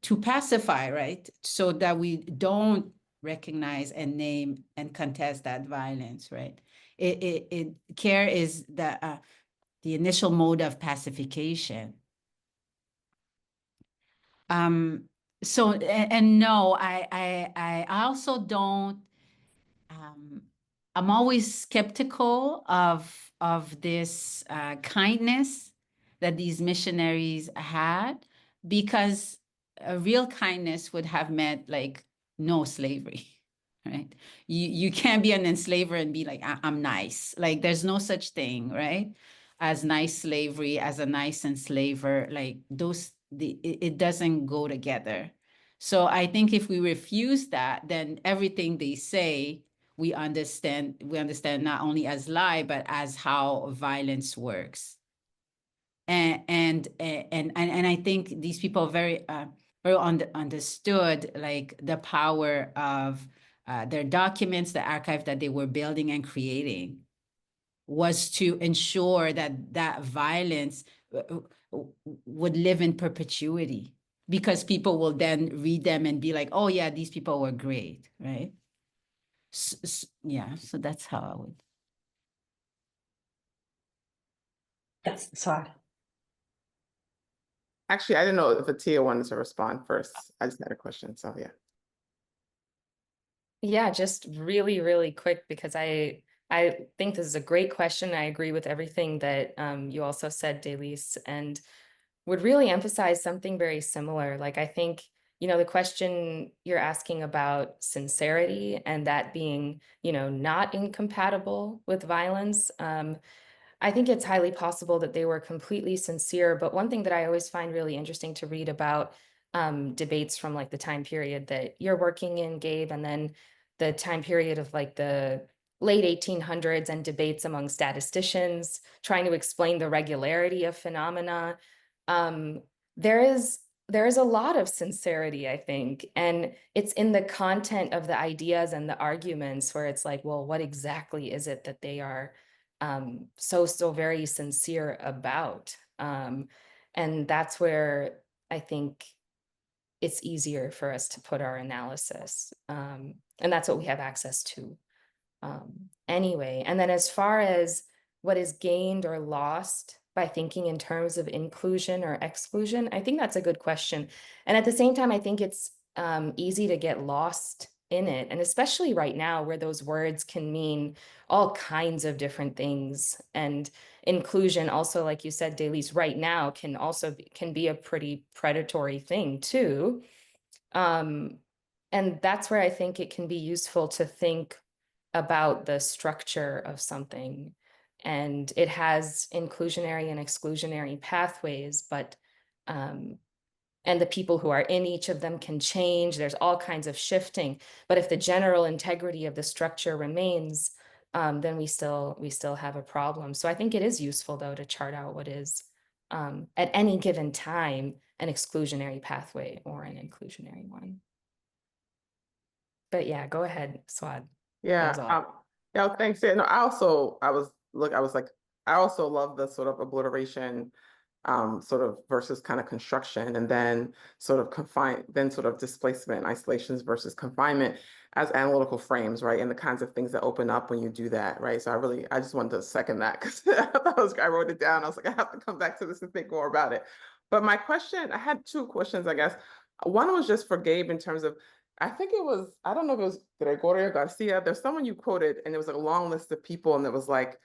to pacify, right? So that we don't recognize and name and contest that violence, right? Care is the initial mode of pacification. So, and no, I also don't, I'm always skeptical of this kindness that these missionaries had, because a real kindness would have meant like no slavery, right? You can't be an enslaver and be like, I'm nice. Like there's no such thing, right? As nice slavery, as a nice enslaver, like it doesn't go together. So I think if we refuse that, then everything they say, we understand not only as lie, but as how violence works. And I think these people very understood like the power of their documents, the archive that they were building and creating, was to ensure that violence would live in perpetuity, because people will then read them and be like, oh yeah, these people were great, right? Yeah, so that's how I would. Yes, Swad. Actually, I didn't know if Atiya wanted to respond first. I just had a question, so yeah. Yeah, just really, really quick, because I think this is a great question. I agree with everything that you also said, Delis, and would really emphasize something very similar. Like, I think, you know, the question you're asking about sincerity and that being, you know, not incompatible with violence. I think it's highly possible that they were completely sincere. But one thing that I always find really interesting to read about debates from like the time period that you're working in, Gabe, and then the time period of like the late 1800s and debates among statisticians trying to explain the regularity of phenomena. There is a lot of sincerity, I think, and it's in the content of the ideas and the arguments where it's like, well, what exactly is it that they are so very sincere about? And that's where I think it's easier for us to put our analysis. And that's what we have access to anyway. And then as far as what is gained or lost by thinking in terms of inclusion or exclusion, I think that's a good question. And at the same time, I think it's easy to get lost in it. And especially right now where those words can mean all kinds of different things. And inclusion also, like you said, Dailies, right now can be a pretty predatory thing too. And that's where I think it can be useful to think about the structure of something. And it has inclusionary and exclusionary pathways, but and the people who are in each of them can change. There's all kinds of shifting. But if the general integrity of the structure remains, then we still have a problem. So I think it is useful, though, to chart out what is at any given time an exclusionary pathway or an inclusionary one. But yeah, go ahead, Swad. Yeah. Yeah, thanks. Yeah, no, I also love the sort of obliteration sort of versus kind of construction, and then sort of displacement, isolations versus confinement as analytical frames, right? And the kinds of things that open up when you do that, right? So I just wanted to second that because I wrote it down. I was like, I have to come back to this and think more about it. But I had two questions, I guess. One was just for Gabe in terms of, I don't know if it was Gregorio Garcia. There's someone you quoted, and it was a long list of people, and it was like,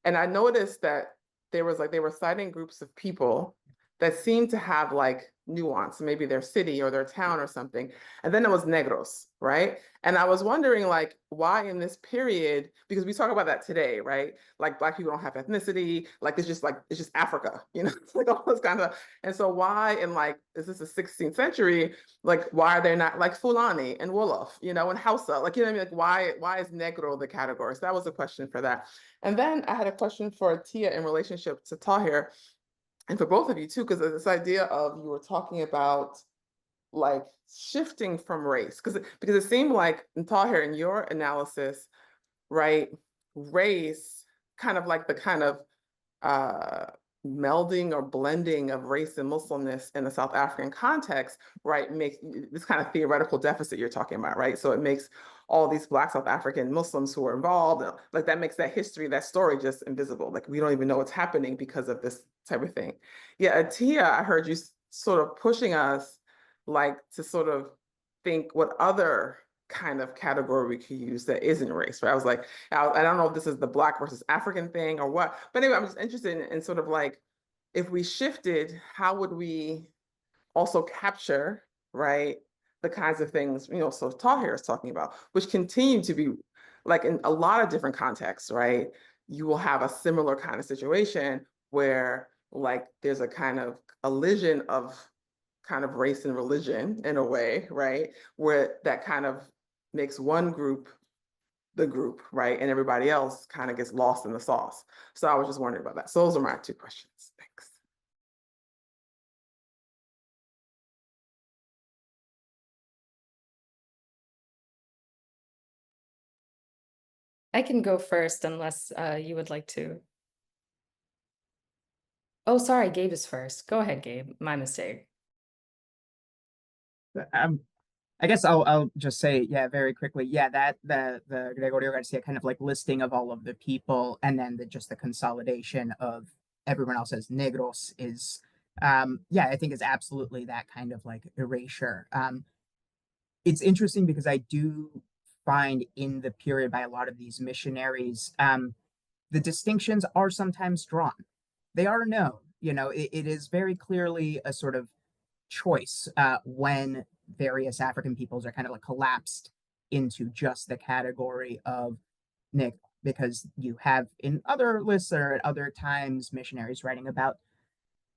and I noticed that they were citing groups of people that seemed to have like nuance, maybe their city or their town or something. And then it was negros, right? And I was wondering like why in this period, because we talk about that today, right? Like Black people don't have ethnicity, like it's just Africa, it's like all this kind of, and so why in like, is this the 16th century? Like, why are they not like Fulani and Wolof, and Hausa? Like, what I mean? Like, why is Negro the category? So that was a question for that. And then I had a question for Tia in relationship to Tahir, and for both of you too, because this idea of you were talking about like shifting from race, because it seemed like in Tahir, in your analysis, right, race kind of like the kind of melding or blending of race and Muslimness in the South African context, right, makes this kind of theoretical deficit you're talking about, right? So it makes all these Black South African Muslims who are involved, like that makes that history, that story just invisible. Like we don't even know what's happening because of this type of thing. Yeah, Atia, I heard you sort of pushing us like to sort of think what other kind of category we could use that isn't race, right? I was like, I don't know if this is the Black versus African thing or what, but anyway, I'm just interested in sort of like, if we shifted, how would we also capture, right, the kinds of things, so Tahir is talking about, which continue to be like in a lot of different contexts, right? You will have a similar kind of situation where like there's a kind of elision of kind of race and religion in a way, right? Where that kind of makes one group the group, right? And everybody else kind of gets lost in the sauce. So I was just wondering about that. So those are my two questions. Thanks. I can go first unless you would like to. Oh, sorry, Gabe is first. Go ahead, Gabe. My mistake. I guess I'll just say, yeah, very quickly. Yeah, that the Gregorio Garcia kind of like listing of all of the people and then just the consolidation of everyone else as negros is yeah, I think is absolutely that kind of like erasure. It's interesting because I do find in the period by a lot of these missionaries, the distinctions are sometimes drawn. They are known, it is very clearly a sort of choice when various African peoples are kind of like collapsed into just the category of Negro. because you have in other lists or at other times missionaries writing about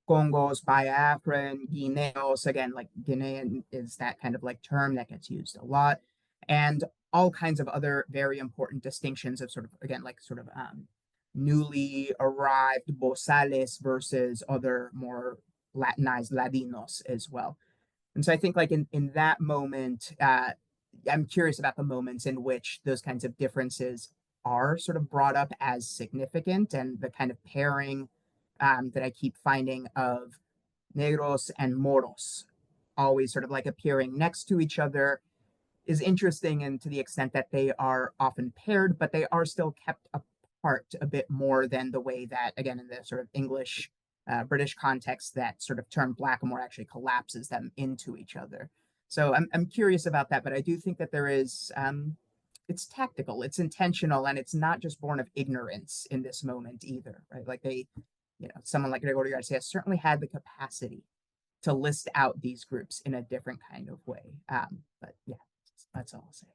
Congos, Biafran, Guineos. Again, like Guinean is that kind of like term that gets used a lot, and all kinds of other very important distinctions of sort of, again, like sort of newly arrived Bozales versus other more Latinized Ladinos as well. And so I think like in that moment, I'm curious about the moments in which those kinds of differences are sort of brought up as significant, and the kind of pairing that I keep finding of negros and moros always sort of like appearing next to each other is interesting, and to the extent that they are often paired, but they are still kept apart a bit more than the way that, again, in the sort of English, British context, that sort of term blackamoor actually collapses them into each other. So I'm curious about that, but I do think that there is, it's tactical, it's intentional, and it's not just born of ignorance in this moment either, right? Like they, someone like Gregorio Garcia certainly had the capacity to list out these groups in a different kind of way. But yeah, that's all I'll say.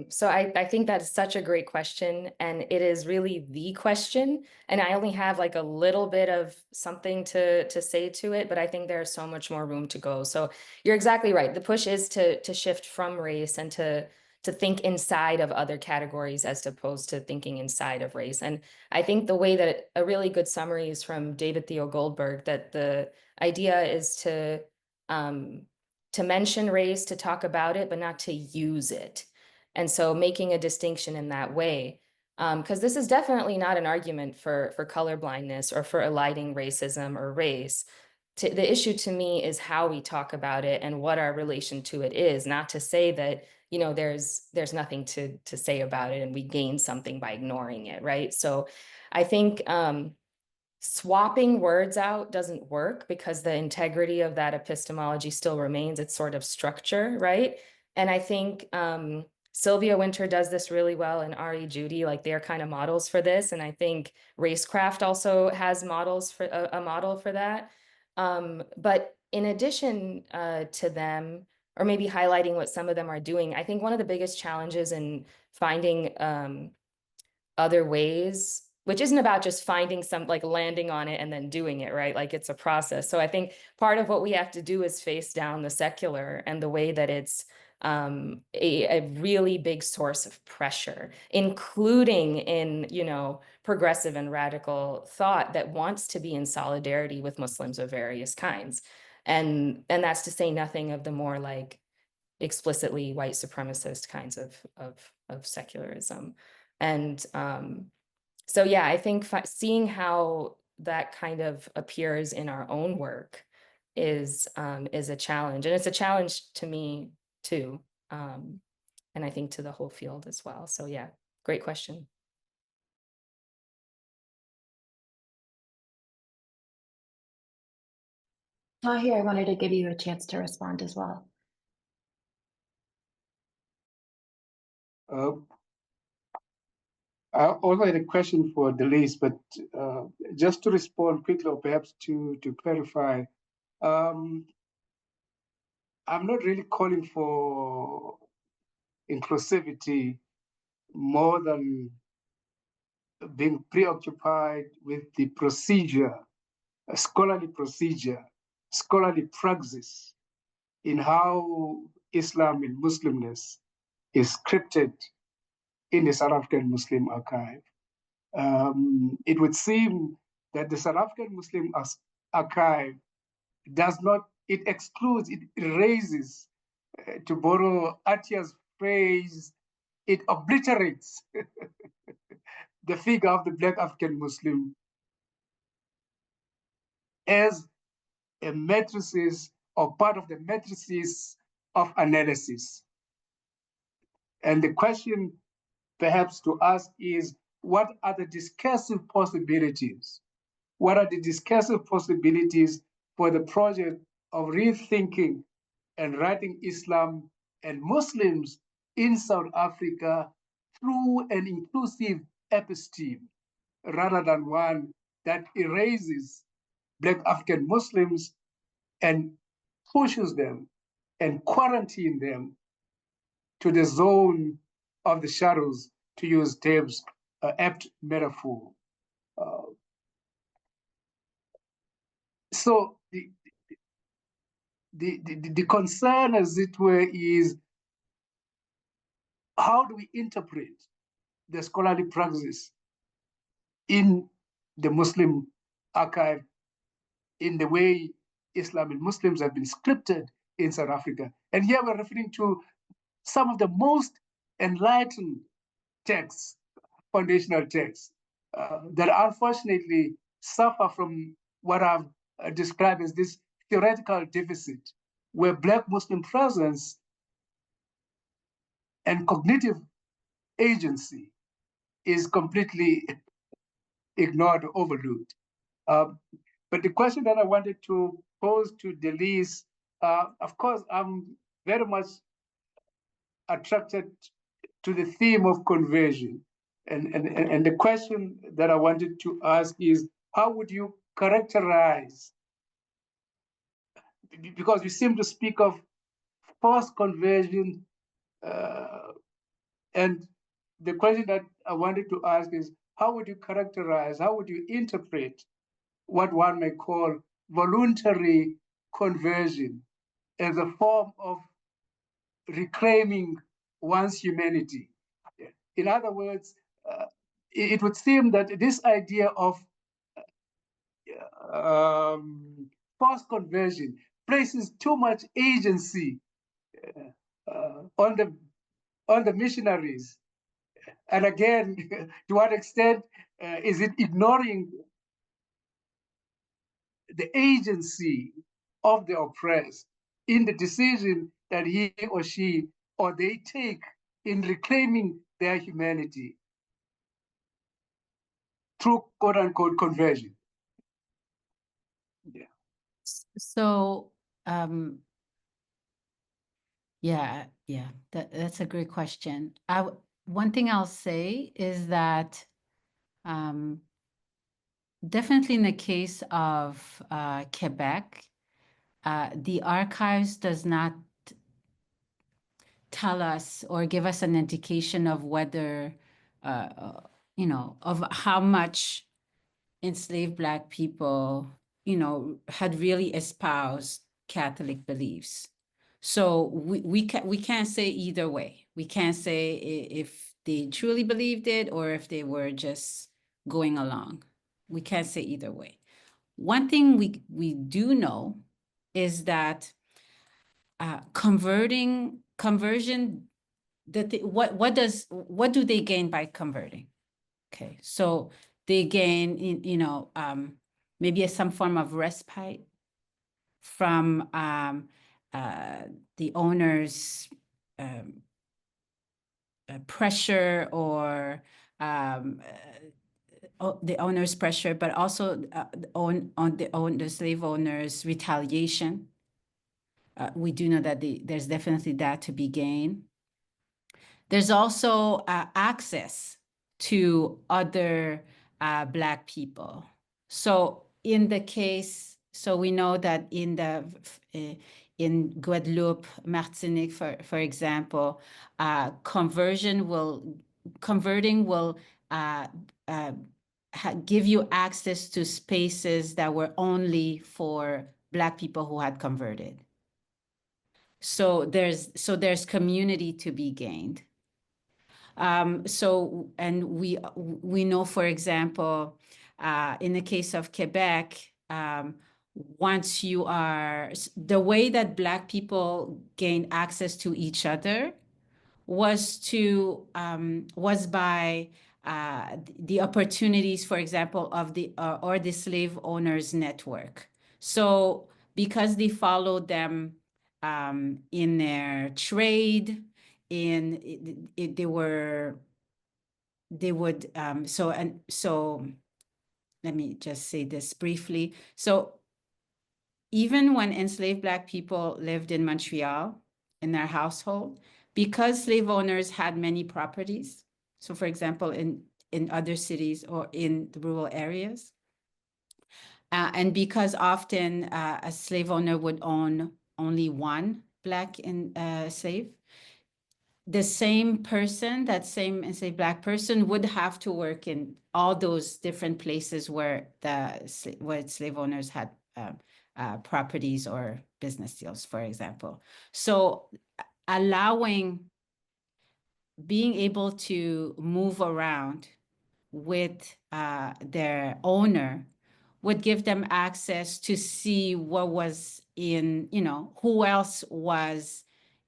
So I think that's such a great question, and it is really the question. And I only have like a little bit of something to say to it, but I think there's so much more room to go. So you're exactly right. The push is to shift from race and to think inside of other categories as opposed to thinking inside of race. And I think the way that a really good summary is from David Theo Goldberg, that the idea is to mention race, to talk about it, but not to use it. And so making a distinction in that way, because this is definitely not an argument for colorblindness or for eliding racism or race. The issue to me is how we talk about it and what our relation to it is, not to say that, there's nothing to say about it and we gain something by ignoring it, right? So I think swapping words out doesn't work, because the integrity of that epistemology still remains its sort of structure, right? And I think Sylvia Wynter does this really well, and Ari Judy, like they're kind of models for this. And I think Racecraft also has models for a model for that. But in addition to them, or maybe highlighting what some of them are doing, I think one of the biggest challenges in finding other ways, which isn't about just finding some, like landing on it and then doing it, right? Like it's a process. So I think part of what we have to do is face down the secular and the way that it's a really big source of pressure, including in, progressive and radical thought that wants to be in solidarity with Muslims of various kinds. And that's to say nothing of the more like explicitly white supremacist kinds of secularism. And so, yeah, I think seeing how that kind of appears in our own work is a challenge. And it's a challenge to me too. And I think to the whole field as well. So yeah, great question. Tahir, I wanted to give you a chance to respond as well. I also had a question for Delise, but just to respond quickly, or perhaps to clarify, I'm not really calling for inclusivity more than being preoccupied with the procedure, a scholarly procedure, scholarly praxis in how Islam and Muslimness is scripted in the South African Muslim archive. It would seem that the South African Muslim archive does not, it excludes, it erases, to borrow Atia's phrase, it obliterates the figure of the Black African Muslim as a matrices or part of the matrices of analysis. And the question perhaps to ask is, what are the discursive possibilities? What are the discursive possibilities for the project of rethinking and writing Islam and Muslims in South Africa through an inclusive episteme, rather than one that erases Black African Muslims and pushes them and quarantines them to the zone of the shadows, to use Tabe's apt metaphor. So the concern, as it were, is how do we interpret the scholarly praxis in the Muslim archive, in the way Islam and Muslims have been scripted in South Africa. And here we're referring to some of the most enlightened texts, foundational texts, that unfortunately suffer from what I've described as this theoretical deficit, where Black Muslim presence and cognitive agency is completely ignored or overlooked. But the question that I wanted to pose to Delise, of course, I'm very much attracted to the theme of conversion. And the question that I wanted to ask is, how would you characterize, because you seem to speak of forced conversion, and the question that I wanted to ask is, how would you characterize, how would you interpret what one may call voluntary conversion as a form of reclaiming one's humanity? In other words, it would seem that this idea of forced conversion places too much agency on the missionaries. And again, to what extent is it ignoring the agency of the oppressed in the decision that he or she or they take in reclaiming their humanity through quote unquote conversion? Yeah. So, that's a great question. One thing I'll say is that definitely in the case of Quebec, the archives does not tell us or give us an indication of whether, of how much enslaved Black people, had really espoused Catholic beliefs. So we can't say either way. We can't say if they truly believed it or if they were just going along. We can't say either way. One thing we do know is that conversion, what do they gain by converting? Okay, so they gain, maybe some form of respite from the owner's pressure or the owner's pressure, but also the slave owner's retaliation. We do know that there's definitely that to be gained. There's also access to other Black people. So in the case, so we know that in Guadeloupe, Martinique, for example, converting will give you access to spaces that were only for Black people who had converted. So there's community to be gained. And we know, for example, in the case of Quebec, once you are, the way that Black people gained access to each other was by the opportunities, for example, of the slave owners network. So because they followed them in their trade, so let me just say this briefly. So even when enslaved Black people lived in Montreal in their household, because slave owners had many properties, so for example, in other cities or in the rural areas, and because often a slave owner would own only one Black slave, the same person, that same enslaved Black person would have to work in all those different places where slave owners had properties or business deals, for example. So being able to move around with their owner would give them access to see what was in, who else was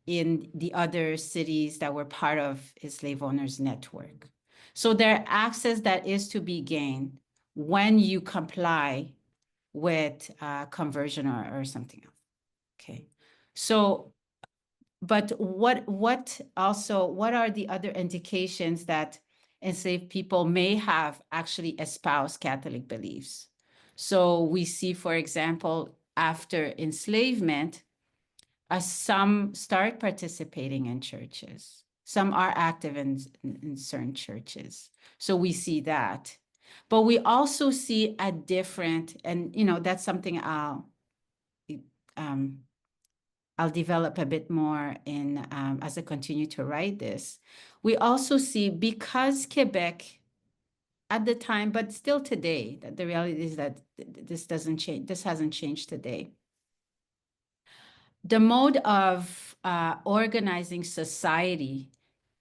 in the other cities that were part of his slave owners' network. So there are access that is to be gained when you comply with conversion or something else. Okay. So, but what are the other indications that enslaved people may have actually espoused Catholic beliefs? So we see, for example, after enslavement, some start participating in churches. Some are active in certain churches. So we see that. But we also see a different, and that's something I'll develop a bit more in as I continue to write this. We also see, because Quebec at the time, but still today, that the reality is that this doesn't change. This hasn't changed today. The mode of organizing society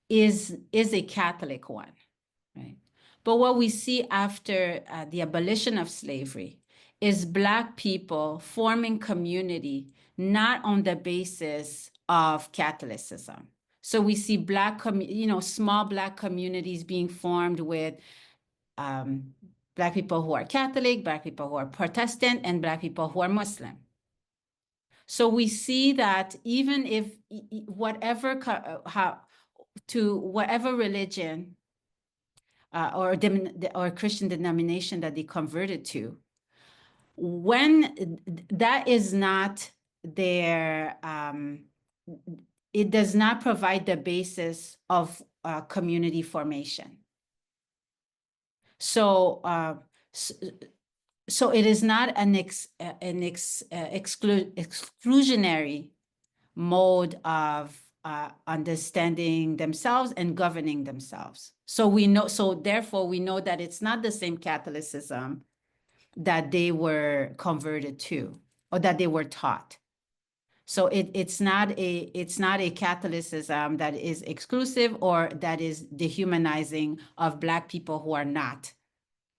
is a Catholic one, right? But what we see after the abolition of slavery is Black people forming community, not on the basis of Catholicism. So we see small Black communities being formed with Black people who are Catholic, Black people who are Protestant, and Black people who are Muslim. So we see that even if whatever religion or Christian denomination that they converted to, when that is not their, it does not provide the basis of community formation. So, so it is not an exclusionary mode of understanding themselves and governing themselves. So therefore we know that it's not the same Catholicism that they were converted to or that they were taught. So it's not a Catholicism that is exclusive or that is dehumanizing of Black people who are not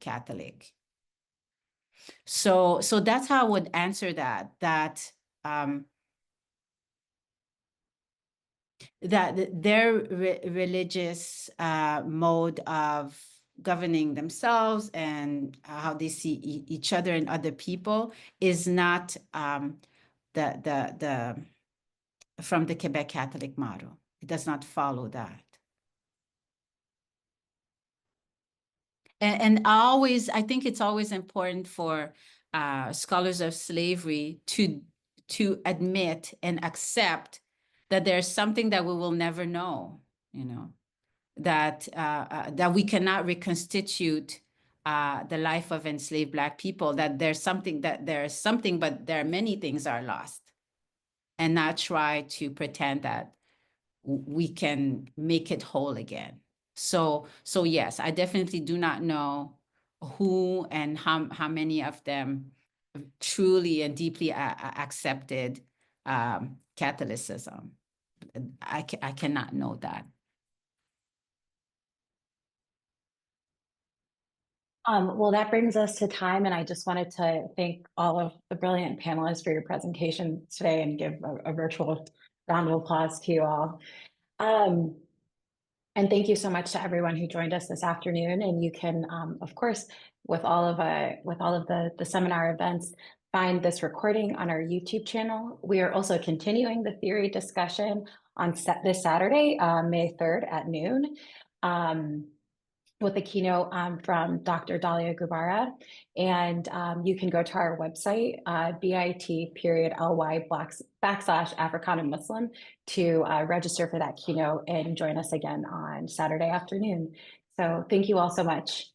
Catholic. So that's how I would answer that their religious mode of governing themselves and how they see each other and other people is not from the Quebec Catholic model. It does not follow that. And I think it's always important for scholars of slavery to admit and accept that there's something that we will never know, that we cannot reconstitute the life of enslaved Black people, that there's something, but there are many things are lost, and not try to pretend that we can make it whole again. So yes, I definitely do not know who and how many of them truly and deeply accepted Catholicism. I cannot know that. Well, that brings us to time, and I just wanted to thank all of the brilliant panelists for your presentation today and give a virtual round of applause to you all. And thank you so much to everyone who joined us this afternoon. And you can, of course, with all of the seminar events, find this recording on our YouTube channel. We are also continuing the theory discussion on this Saturday, May 3rd at noon. With a keynote from Dr. Dalia Gubara. And you can go to our website, bit.ly/Africana Muslim to register for that keynote and join us again on Saturday afternoon. So thank you all so much.